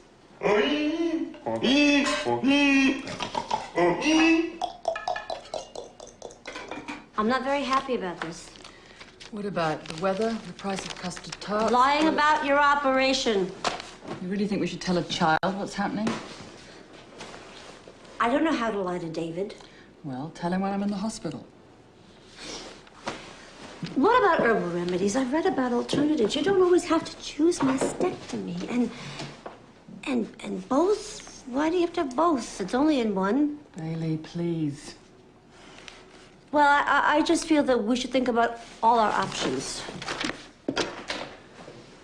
I'm not very happy about this. What about the weather, the price of custard tarts? Lying about your operation. You really think we should tell a child what's happening? I don't know how to lie to David. Well, tell him when I'm in the hospital. What about herbal remedies? I've read about alternatives. You don't always have to choose mastectomy. And both? Why do you have to have both? It's only in one. Bailey, please. Well, I just feel that we should think about all our options.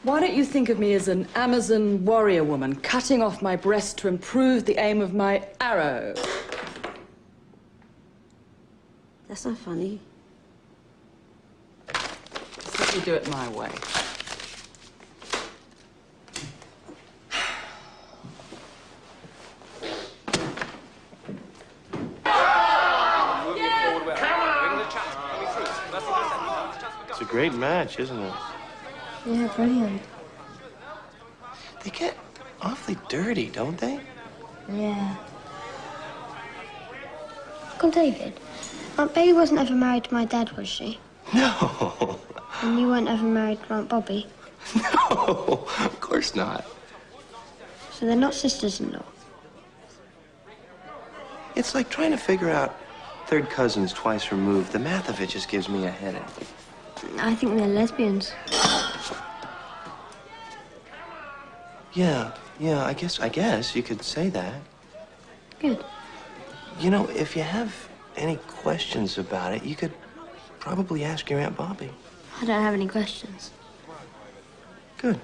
Why don't you think of me as an Amazon warrior woman cutting off my breast to improve the aim of my arrow? That's not funny. Is that You do it my way. It's a great match, isn't it? Yeah, brilliant. They get awfully dirty, don't they? Yeah. Uncle David, Aunt Bailey wasn't ever married to my dad, was she? No. And you weren't ever married to Aunt Bobbie? No, of course not. So they're not sisters-in-law? It's like trying to figure out third cousins twice removed. The math of it just gives me a headache. I think they're lesbians. Yeah, I guess you could say that. Good. You know, if you have any questions about it, you could probably ask your Aunt Bobbie. I don't have any questions. Good.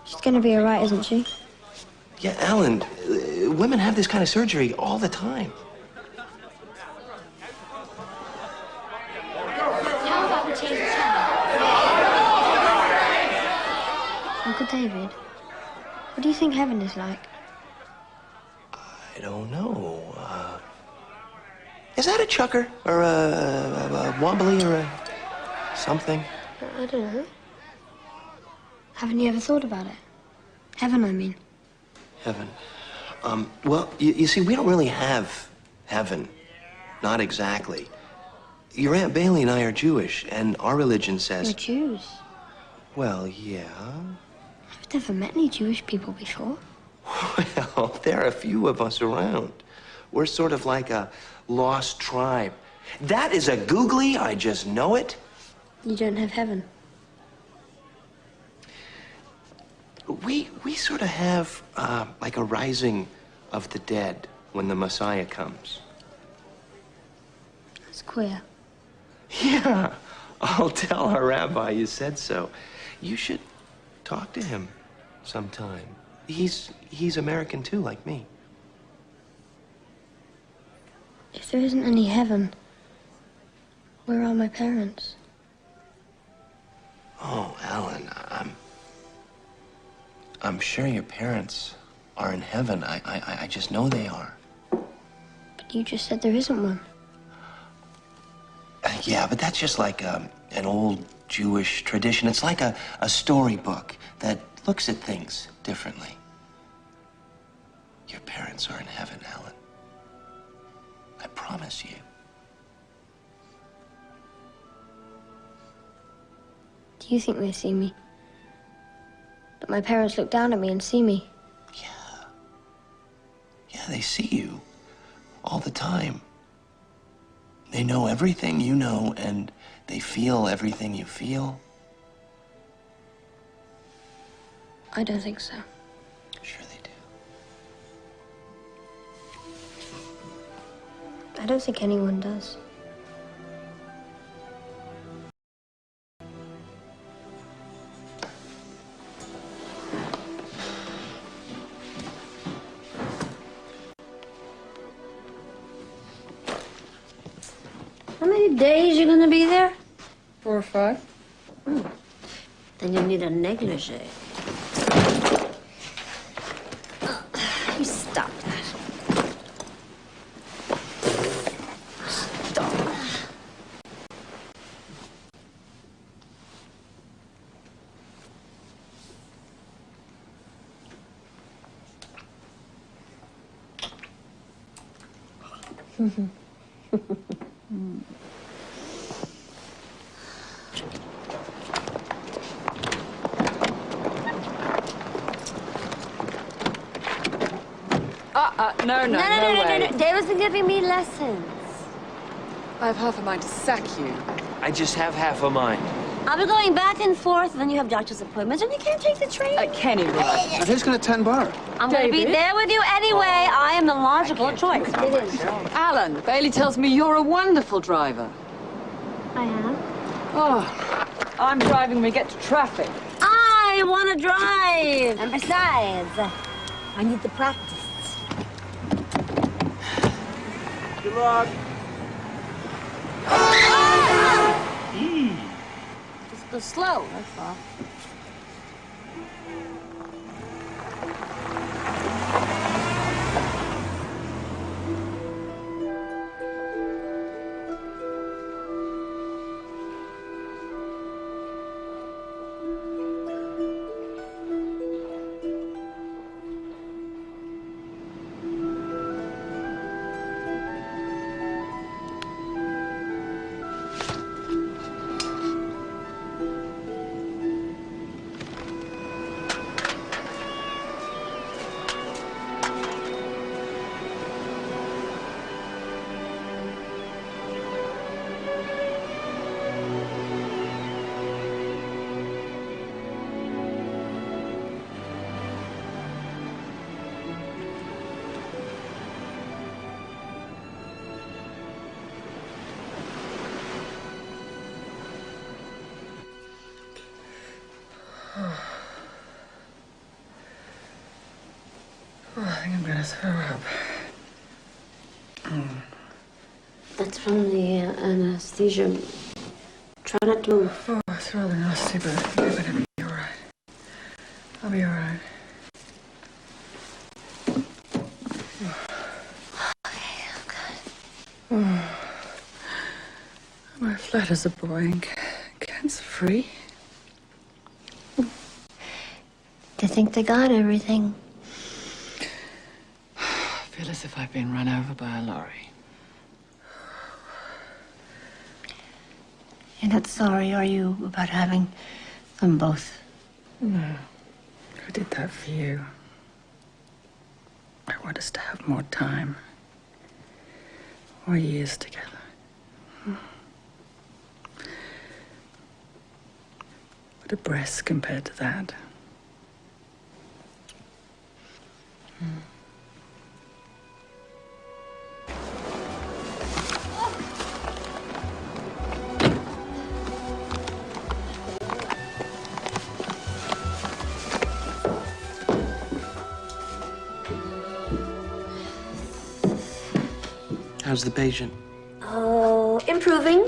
She's gonna be all right, isn't she? Yeah, Alan, women have this kind of surgery all the time. How about we change the channel? Uncle David, what do you think heaven is like? I don't know. Is that a chucker or a wobbly or a something? I don't know. Haven't you ever thought about it? Heaven, I mean. Heaven. Well, you see, we don't really have heaven. Not exactly. Your Aunt Bailey and I are Jewish, and our religion says... You're Jews. Well, yeah. I've never met any Jewish people before. Well, there are a few of us around. We're sort of like a lost tribe. That is a googly, I just know it. You don't have heaven. We sort of have like a rising of the dead when the Messiah comes. That's queer. Yeah, I'll tell our rabbi you said so. You should talk to him sometime. He's American too, like me. If there isn't any heaven, where are my parents? Oh, Alan, I'm sure your parents are in heaven. I just know they are. But you just said there isn't one. Yeah, but that's just like an old Jewish tradition. It's like a storybook that looks at things differently. Your parents are in heaven, Alan. I promise you. Do you think they see me? That my parents look down at me and see me? Yeah, they see you all the time. They know everything you know, and they feel everything you feel. I don't think so. Sure they do. I don't think anyone does. How many days you gonna be there? 4 or 5. Then you need a negligee. You stop that. Stop. No, No. David's been giving me lessons. I have half a mind to sack you. I just have half a mind. I'll be going back and forth, and then you have doctor's appointments, and you can't take the train. Kenny, right? And who's going to tend bar? I'm going to be there with you anyway. I am the logical choice. Alan, Bailey tells me you're a wonderful driver. I am. Oh, I'm driving when we get to traffic. I want to drive. And besides, I need the practice. Good luck. Just go slow, that's all. Oh, I think I'm gonna throw up. That's from the anesthesia. Try not to move. Oh, it's rather nasty, but I think I'm gonna be all right. I'll be all right. Oh. My flat is a boy, cancer-free. They think they got everything. I feel as if I've been run over by a lorry. You're not sorry, are you, about having them both? No. I did that for you. I want us to have more time. More years together. What a breast compared to that. How's the patient? Oh, improving.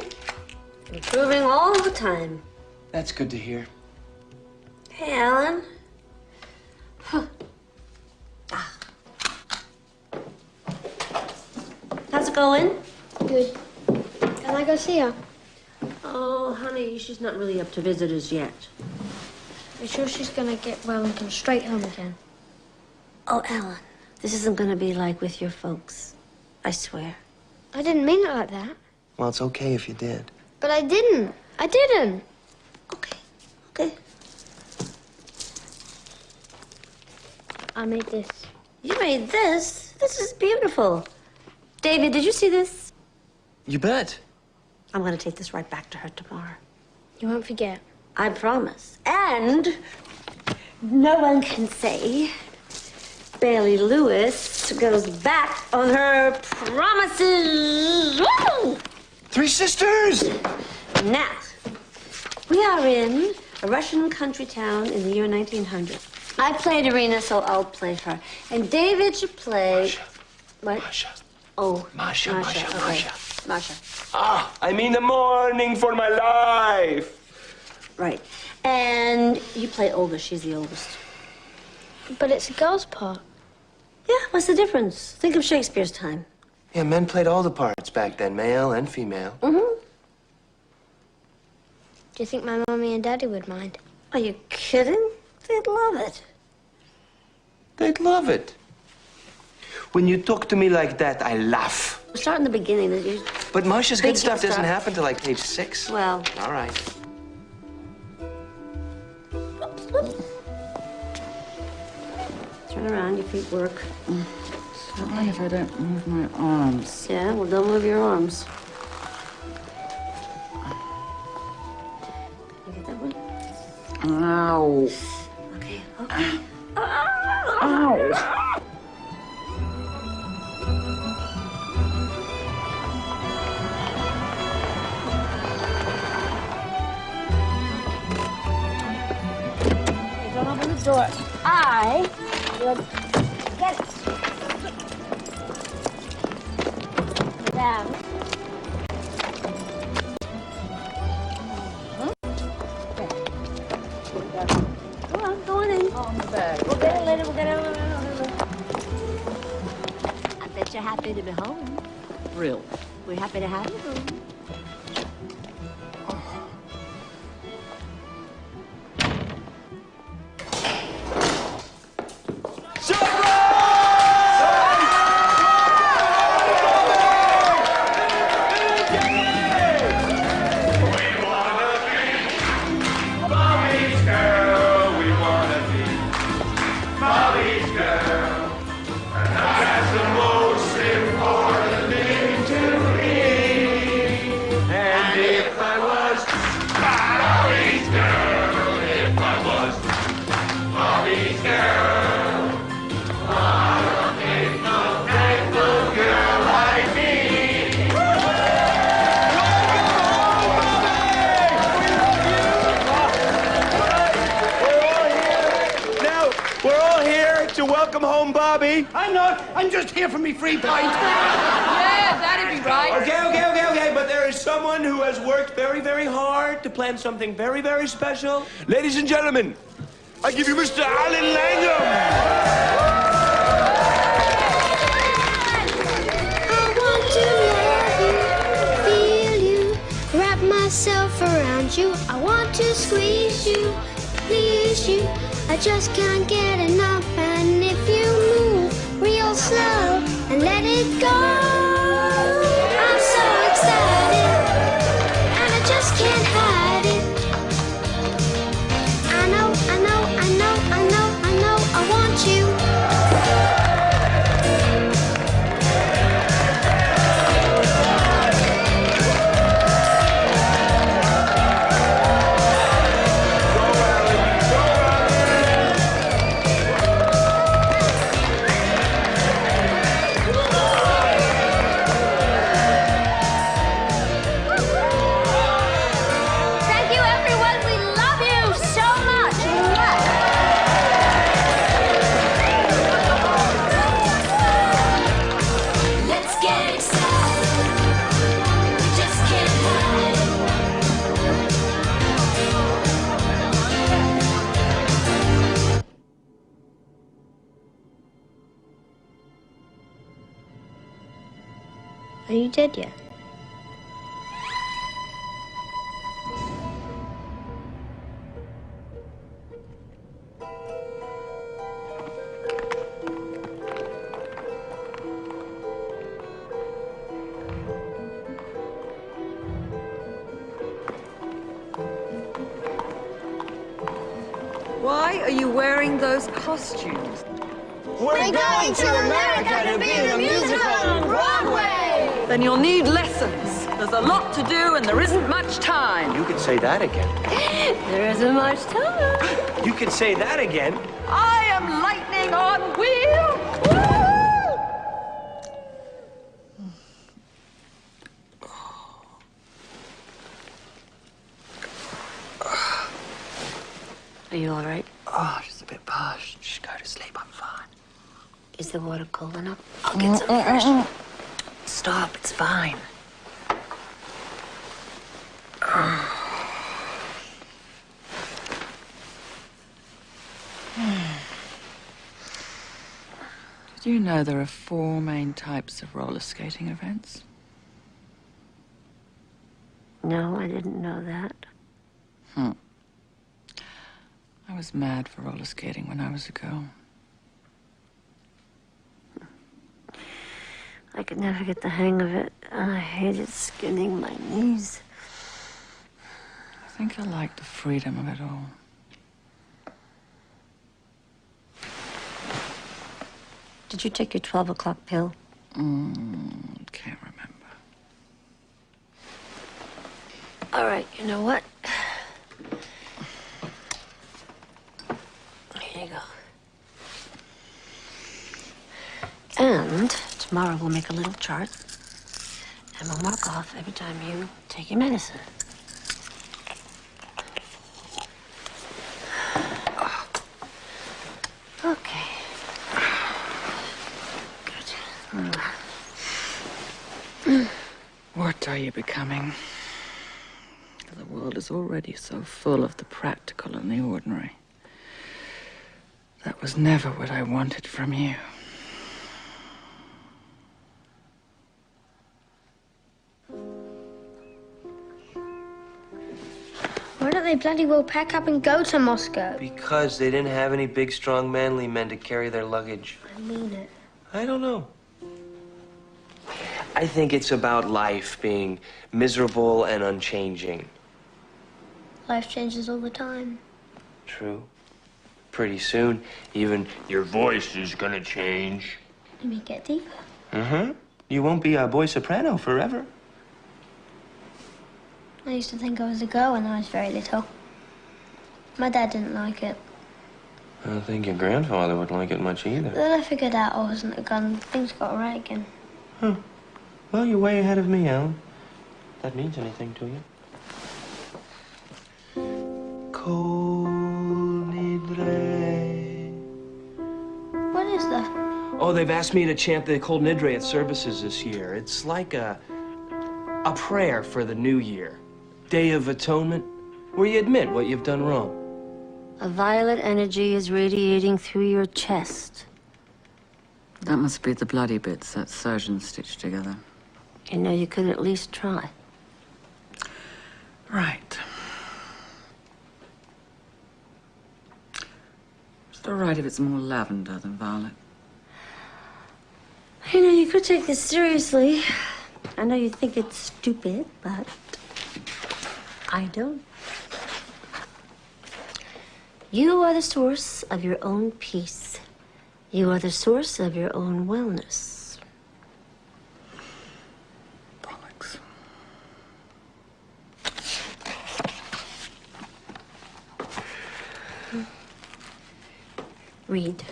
Improving all the time. That's good to hear. Hey, Alan. Huh. How's it going? Good. Can I go see her? Oh, honey, she's not really up to visitors yet. Are you sure she's gonna get well and come straight home again? Oh, Alan, this isn't gonna be like with your folks. I swear. I didn't mean it like that. Well, it's okay if you did. But I didn't. I didn't. Okay. I made this. You made this? This is beautiful. David, did you see this? You bet. I'm gonna take this right back to her tomorrow. You won't forget. I promise. And no one can say Bailey Lewis goes back on her promises. Woo! Three sisters! Now, we are in a Russian country town in the year 1900. I played Irina, so I'll play her. And David should play... Masha. What? Masha. Oh, Masha. Okay. Masha. Ah, I'm in the morning for my life. Right. And you play Olga. She's the oldest. But it's a girl's part. Yeah, what's the difference? Think of Shakespeare's time. Yeah, men played all the parts back then, male and female. Mm-hmm. Do you think my mommy and daddy would mind? Are you kidding? They'd love it. They'd love it. When you talk to me like that, I laugh. Start in the beginning. But Masha's good Big stuff doesn't stuff. happen till like page 6. Well. All right. Turn around, your feet work. Only if I don't move my arms. Yeah, well, don't move your arms. Can you get that one? Ow. Okay. Ow. Okay, don't open the door. I will get it. Down. happy to be home. Really? We're happy to have you home. Welcome home, Bobbie. I'm not. I'm just here for me free pint. Yeah, that'd be right. Okay. But there is someone who has worked very, very hard to plan something very, very special. Ladies and gentlemen, I give you Mr. Alan Langham. I want to love you, feel you, wrap myself around you. I want to squeeze you, please you. I just can't get enough, and if you move real slow and let it go, I'm so excited, and I just can't hide it. I know, I want you. Are you dead yet? Why are you wearing those costumes? We're going to America to be in a musical on Broadway! Then you'll need lessons. There's a lot to do and there isn't much time. You could say that again. There isn't much time. You could say that again. I am lightning on wheels. Are you all right? Oh, just a bit parched. Just go to sleep. I'm fine. Is the water cold enough? I'll get some fresh. Stop. It's fine. Did you know there are 4 main types of roller skating events? No, I didn't know that. I was mad for roller skating when I was a girl. I could never get the hang of it. I hated skinning my knees. I think I liked the freedom of it all. Did you take your 12 o'clock pill? Can't remember. All right, you know what? Here you go. And tomorrow we'll make a little chart, and we'll mark off every time you take your medicine. Okay. Good. What are you becoming? The world is already so full of the practical and the ordinary. That was never what I wanted from you. they bloody well pack up and go to Moscow? Because they didn't have any big, strong, manly men to carry their luggage. I mean it. I don't know. I think it's about life being miserable and unchanging. Life changes all the time. True. Pretty soon, even your voice is gonna change. You may get deeper. Mm-hmm. You won't be a boy soprano forever. I used to think I was a girl when I was very little. My dad didn't like it. I don't think your grandfather would like it much either. Then I figured out I wasn't a gun. Things got right again. Huh. Well, you're way ahead of me, Alan. If that means anything to you. What is that? Oh, they've asked me to chant the Kol Nidre at services this year. It's like a prayer for the new year. Day of Atonement, where you admit what you've done wrong. A violet energy is radiating through your chest. That must be the bloody bits that surgeon stitched together. You know, you could at least try. Right. Is it all right if it's more lavender than violet? You know, you could take this seriously. I know you think it's stupid, but I don't. You are the source of your own peace. You are the source of your own wellness. Bollocks. Read.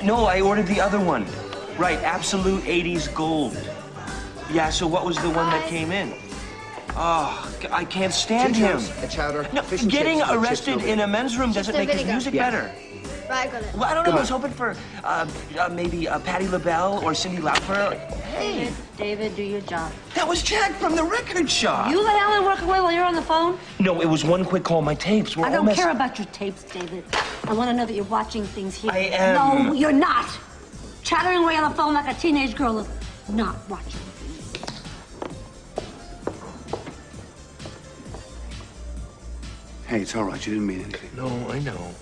No, I ordered the other one. Right, Absolute 80s Gold. Yeah, so what was the one that came in? Oh, I can't stand him. A chowder. No, getting arrested in a men's room doesn't make his music better. Right, I got it. Well, I don't know. I was hoping for maybe Patti LaBelle or Cyndi Lauper. Hey, David, do your job. that was Jack from the record shop. You let Alan work away while you're on the phone? No, it was one quick call. My tapes were I all don't messed care about your tapes, David. I want to know that you're watching things here. I am. No, you're not. Chattering away on the phone like a teenage girl is not watching things. Hey, it's all right. She didn't mean anything. No, I know.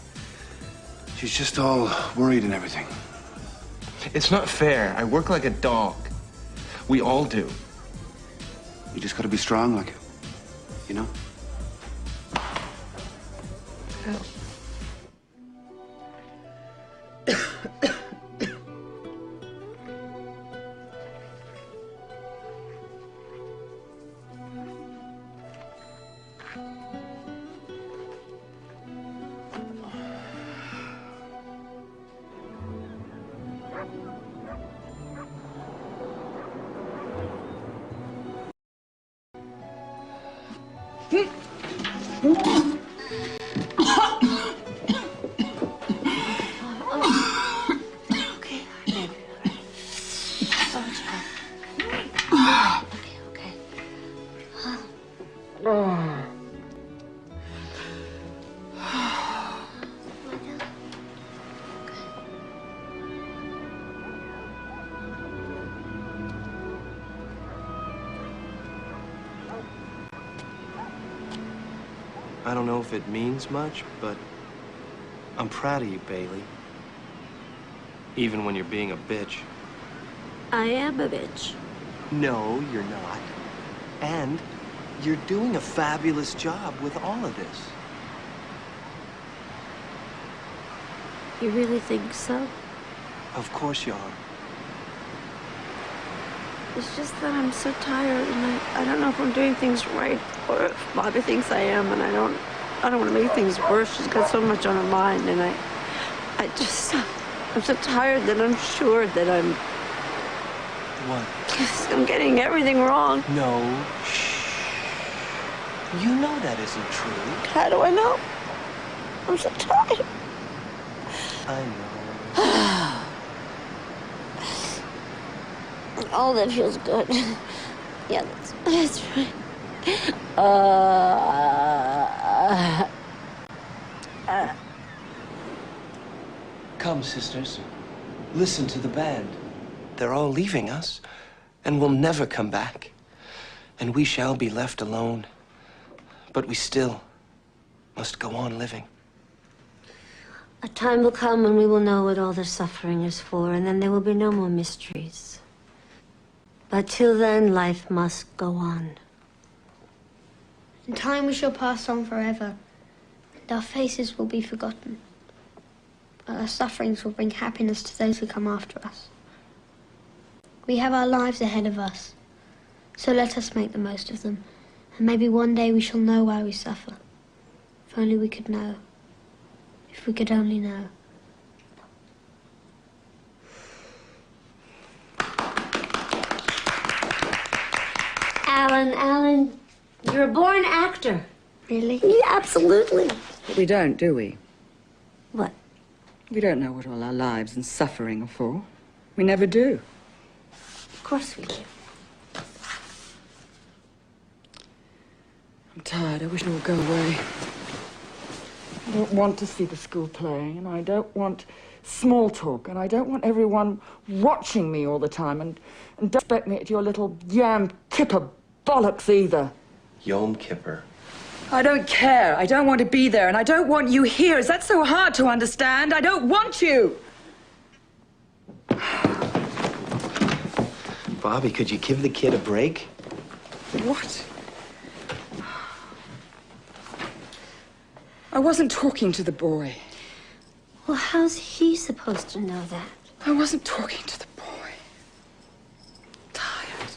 She's just all worried and everything. It's not fair. I work like a dog. We all do. You just gotta be strong like it. You know? I don't know if it means much, but I'm proud of you, Bailey. Even when you're being a bitch. I am a bitch. No, you're not. And you're doing a fabulous job with all of this. You really think so? Of course you are. It's just that I'm so tired, and I don't know if I'm doing things right, or if Bobbie thinks I am, and I don't want to make things worse. She's got so much on her mind, and I'm so tired that I'm sure that I'm What? getting everything wrong. No. Shh. You know that isn't true. How do I know? I'm so tired. I know. Oh, that feels good. Yeah, that's right. Come, sisters. Listen to the band. They're all leaving us. and will never come back, and we shall be left alone. But we still must go on living. A time will come when we will know what all the suffering is for, and then there will be no more mysteries. But till then, life must go on. In time we shall pass on forever, and our faces will be forgotten. But our sufferings will bring happiness to those who come after us. We have our lives ahead of us, so let us make the most of them. And maybe one day we shall know why we suffer. If only we could know. If we could only know. Alan, you're a born actor. Really? Yeah, absolutely. But we don't, do we? What? We don't know what all our lives and suffering are for. We never do. Of course we do. I'm tired. I wish it would go away. I don't want to see the school playing, and I don't want small talk, and I don't want everyone watching me all the time, and don't expect me at your little Yom Kippur bollocks either. Yom Kippur. I don't care. I don't want to be there, and I don't want you here. Is that so hard to understand? I don't want you! Bobbie, could you give the kid a break? What? I wasn't talking to the boy. Well, how's he supposed to know that? I wasn't talking to the boy. Tired.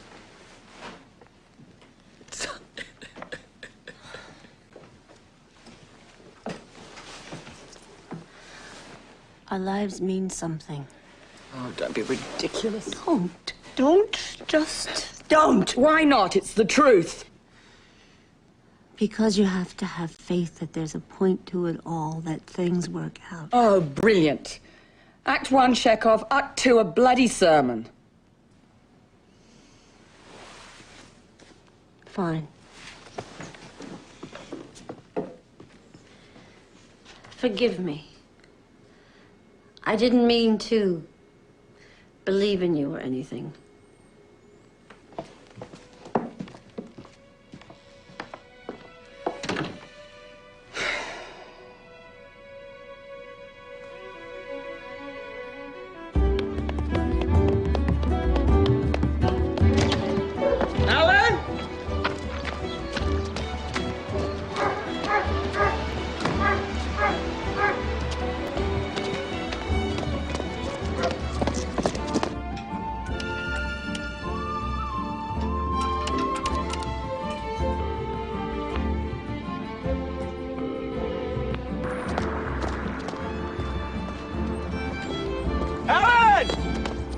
Our lives mean something. Oh, don't be ridiculous. Don't. Why not? It's the truth. Because you have to have faith that there's a point to it all, that things work out. Oh, brilliant. Act 1, Chekhov. Act 2, a bloody sermon. Fine. Forgive me. I didn't mean to believe in you or anything.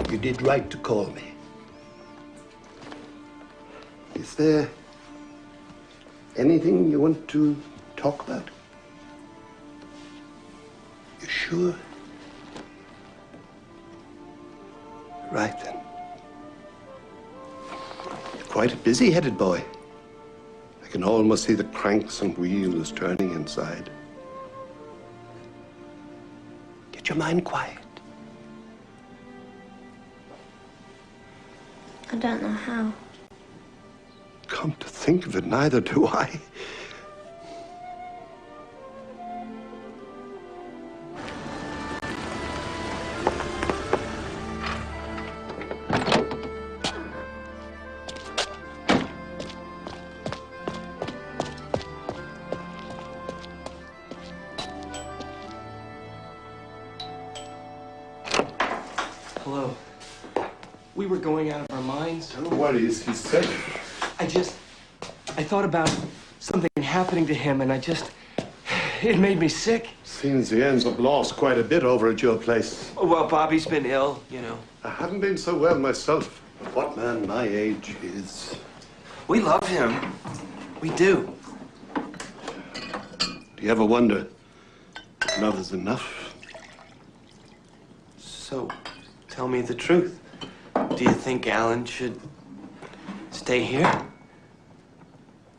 You did right to call me. Is there anything you want to talk about? You sure? Right then. You're quite a busy-headed boy. I can almost see the cranks and wheels turning inside. Get your mind quiet. I don't know how. Come to think of it, neither do I. Hello. We were going out of our minds. Don't worry, he's sick. I thought about something happening to him, and it made me sick. Seems he ends up lost quite a bit over at your place. Oh, well, Bobbie's been ill, you know. I haven't been so well myself. What man my age is? We love him. We do. Do you ever wonder if love is enough? So, tell me the truth. Do you think Alan should stay here?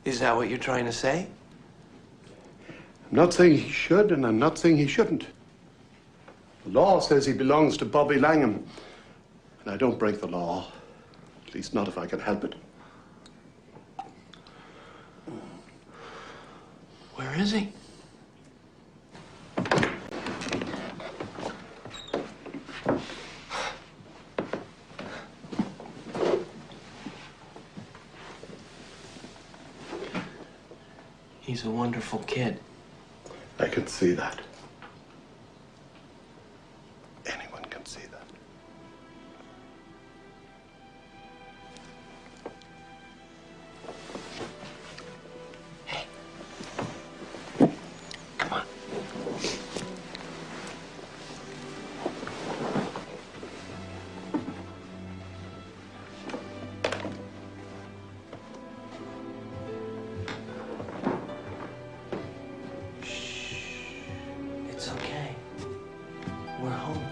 Is that what you're trying to say? I'm not saying he should, and I'm not saying he shouldn't. The law says he belongs to Bobbie Langham, and I don't break the law. At least not if I can help it. Where is he? He's a wonderful kid. I can see that. Anyone can see that. Come on. It's okay. We're home.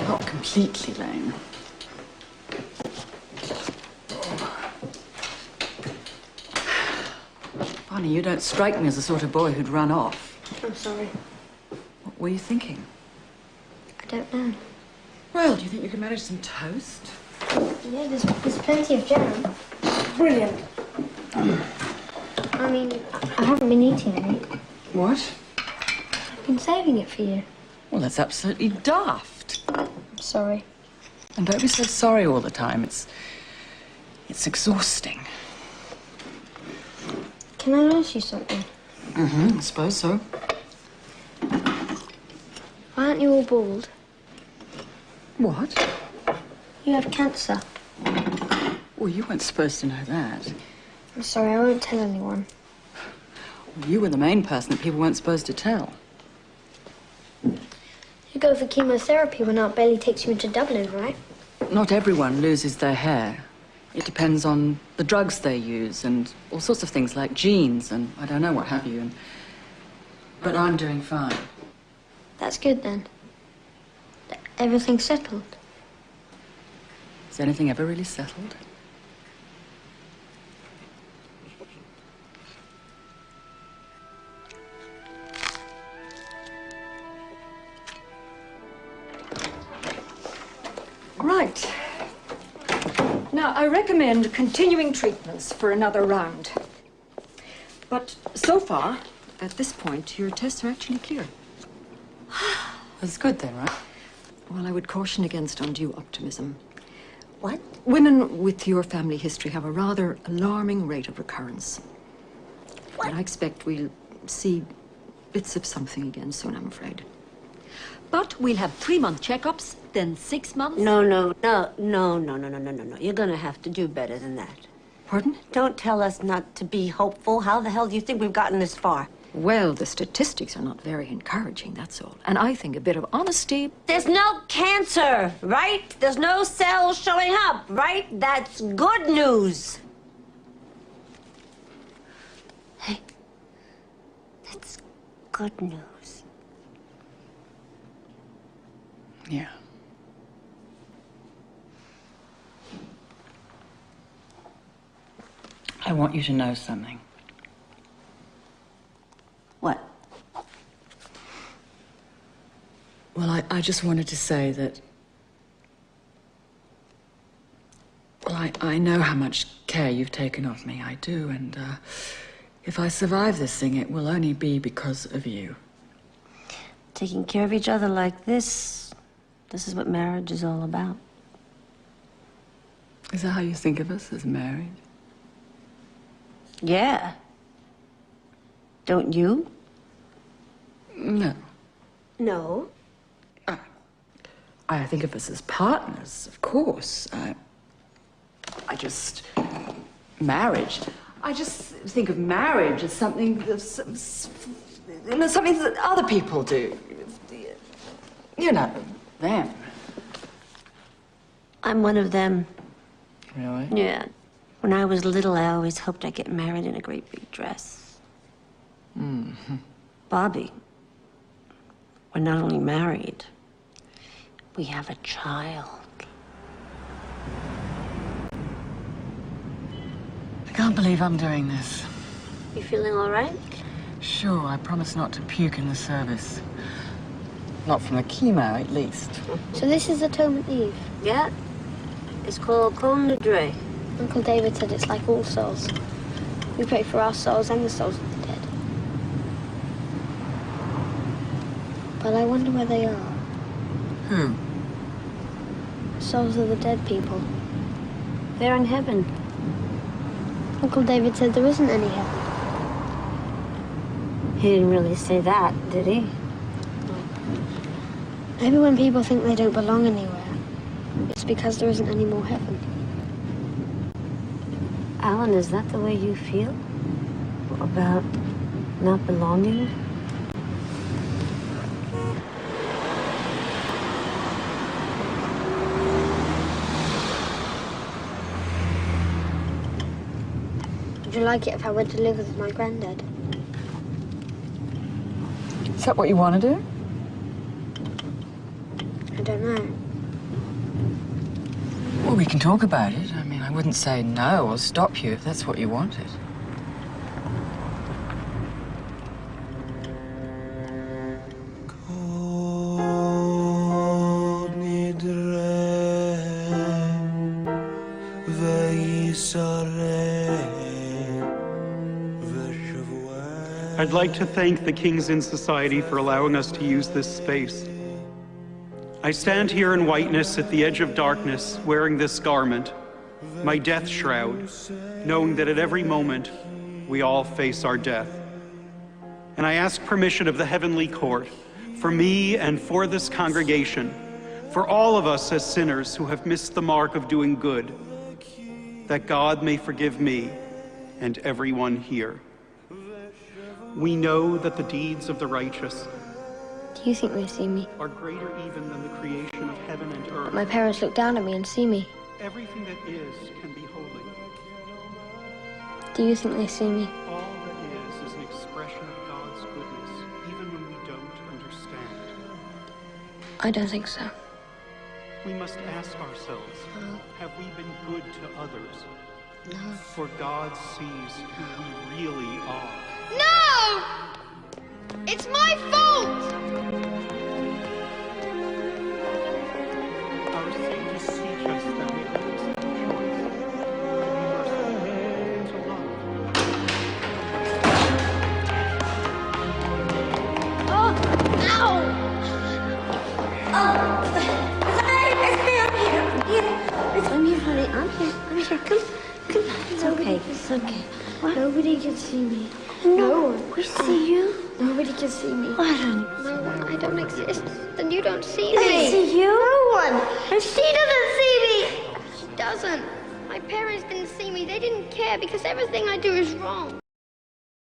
Not completely lame. Bonnie, you don't strike me as the sort of boy who'd run off. I'm sorry. What were you thinking? I don't know. Well, do you think you could manage some toast? Yeah, there's plenty of jam. Brilliant. I mean, I haven't been eating any. What? I've been saving it for you. Well, that's absolutely daft. I'm sorry. And don't be so sorry all the time. It's exhausting. Can I ask you something? I suppose so. Why aren't you all bald? What? You have cancer. Well, you weren't supposed to know that. I'm sorry, I won't tell anyone. Well, you were the main person that people weren't supposed to tell. You go for chemotherapy when Aunt Bailey takes you into Dublin, right? Not everyone loses their hair. It depends on the drugs they use and all sorts of things like genes and I don't know what have you. But I'm doing fine. That's good then. Everything's settled. Is anything ever really settled? Right. Now, I recommend continuing treatments for another round. But so far, at this point, your tests are actually clear. That's good then, right? Well, I would caution against undue optimism. What? Women with your family history have a rather alarming rate of recurrence. What? And I expect we'll see bits of something again soon, I'm afraid. But we'll have 3-month checkups, then 6 months. No. You're gonna have to do better than that. Pardon? Don't tell us not to be hopeful. How the hell do you think we've gotten this far? Well, the statistics are not very encouraging, that's all. And I think a bit of honesty... There's no cancer, right? There's no cells showing up, right? That's good news. Hey, that's good news. Yeah. I want you to know something. What? Well, I just wanted to say that... Well, I know how much care you've taken of me. I do, and if I survive this thing, it will only be because of you. Taking care of each other like this is what marriage is all about. Is that how you think of us, as married? Yeah. Don't you? No. No? I think of us as partners, of course. I just... Marriage. I just think of marriage as something something that other people do. You know, them. I'm one of them. Really? Yeah. When I was little, I always hoped I'd get married in a great big dress. Mm-hmm. Bobbie, we're not only married, we have a child. can't believe I'm doing this. You feeling all right? Sure, I promise not to puke in the service. Not from the chemo, at least. So this is Atonement Eve? Yeah. It's called Comme de Dre. Uncle David said it's like All Souls. We pray for our souls and the souls of the dead. But I wonder where they are. Who? Souls of the dead people. They're in heaven. Uncle David said there isn't any heaven. He didn't really say that, did he? Maybe when people think they don't belong anywhere, it's because there isn't any more heaven. Alan, is that the way you feel? About not belonging? Would you like it if I went to live with my granddad? Is that what you want to do? I don't know. Well, we can talk about it. I mean, I wouldn't say no or stop you if that's what you wanted. I'd like to thank the Kings in Society for allowing us to use this space. I stand here in whiteness at the edge of darkness, wearing this garment, my death shroud, knowing that at every moment we all face our death. And I ask permission of the Heavenly Court for me and for this congregation, for all of us as sinners who have missed the mark of doing good, that God may forgive me and everyone here. We know that the deeds of the righteous Do you think they see me? are greater even than the creation of heaven and earth. My parents look down at me and see me. Everything that is can be holy. Do you think they see me? All that is an expression of God's goodness, even when we don't understand. I don't think so. We must ask ourselves, have we been good to others? No. For God sees who we really are. No! It's my fault! Our sages teach us that we always have a choice to be merciful and to love. Oh! Ow! Oh! It's me, I'm here. I'm here, honey. I'm here. Come. It's okay. It's okay. What? Nobody can see me. No one. We see you. Nobody can see me. What, honey? No one. I don't exist. Then you don't see me. I see you. No one. She doesn't see me. She doesn't. My parents didn't see me. They didn't care because everything I do is wrong.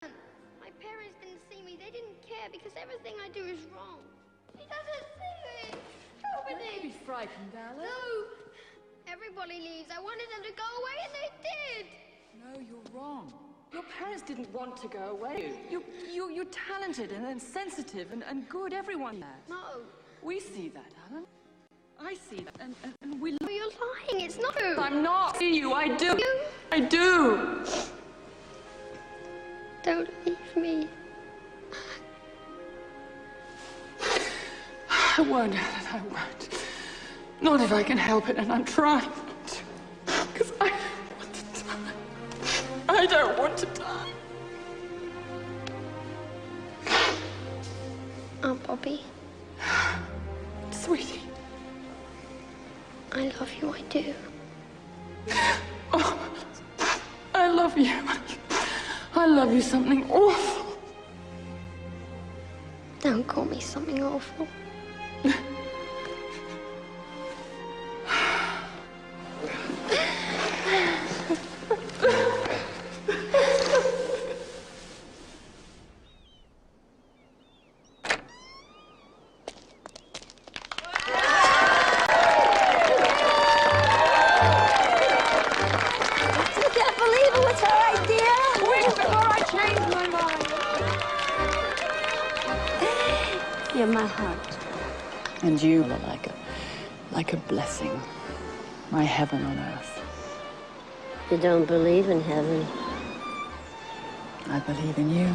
My parents didn't see me. They didn't care because everything I do is wrong. She doesn't see me. Nobody. Don't be frightened, Alan. No. Everybody leaves. I wanted them to go away and they did. No, you're wrong. Your parents didn't want to go away. You're talented and sensitive and good. Everyone there. No. We see that, Alan. I see that, and we. No, you're lying. It's not true. I'm not. See you. I do. I do. Don't leave me. I won't, Alan. I won't. Not if I can help it, and I'm trying not to. Because I don't want to die. I don't want to die. Aunt Bobbie. Sweetie. I love you, I do. Oh, I love you. I love you something awful. Don't call me something awful. You're my heart. And you are like a blessing. My heaven on earth. You don't believe in heaven. I believe in you.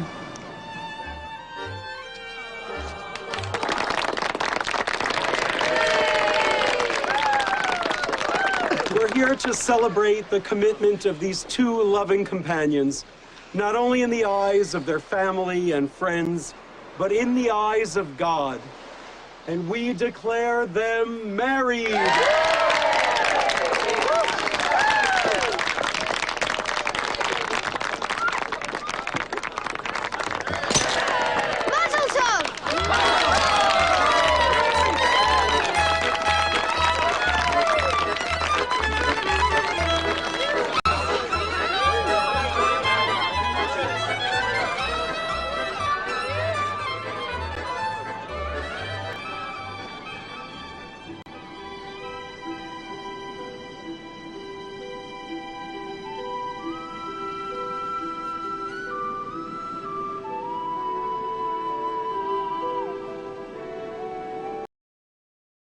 We're here to celebrate the commitment of these two loving companions, not only in the eyes of their family and friends, but in the eyes of God. And we declare them married.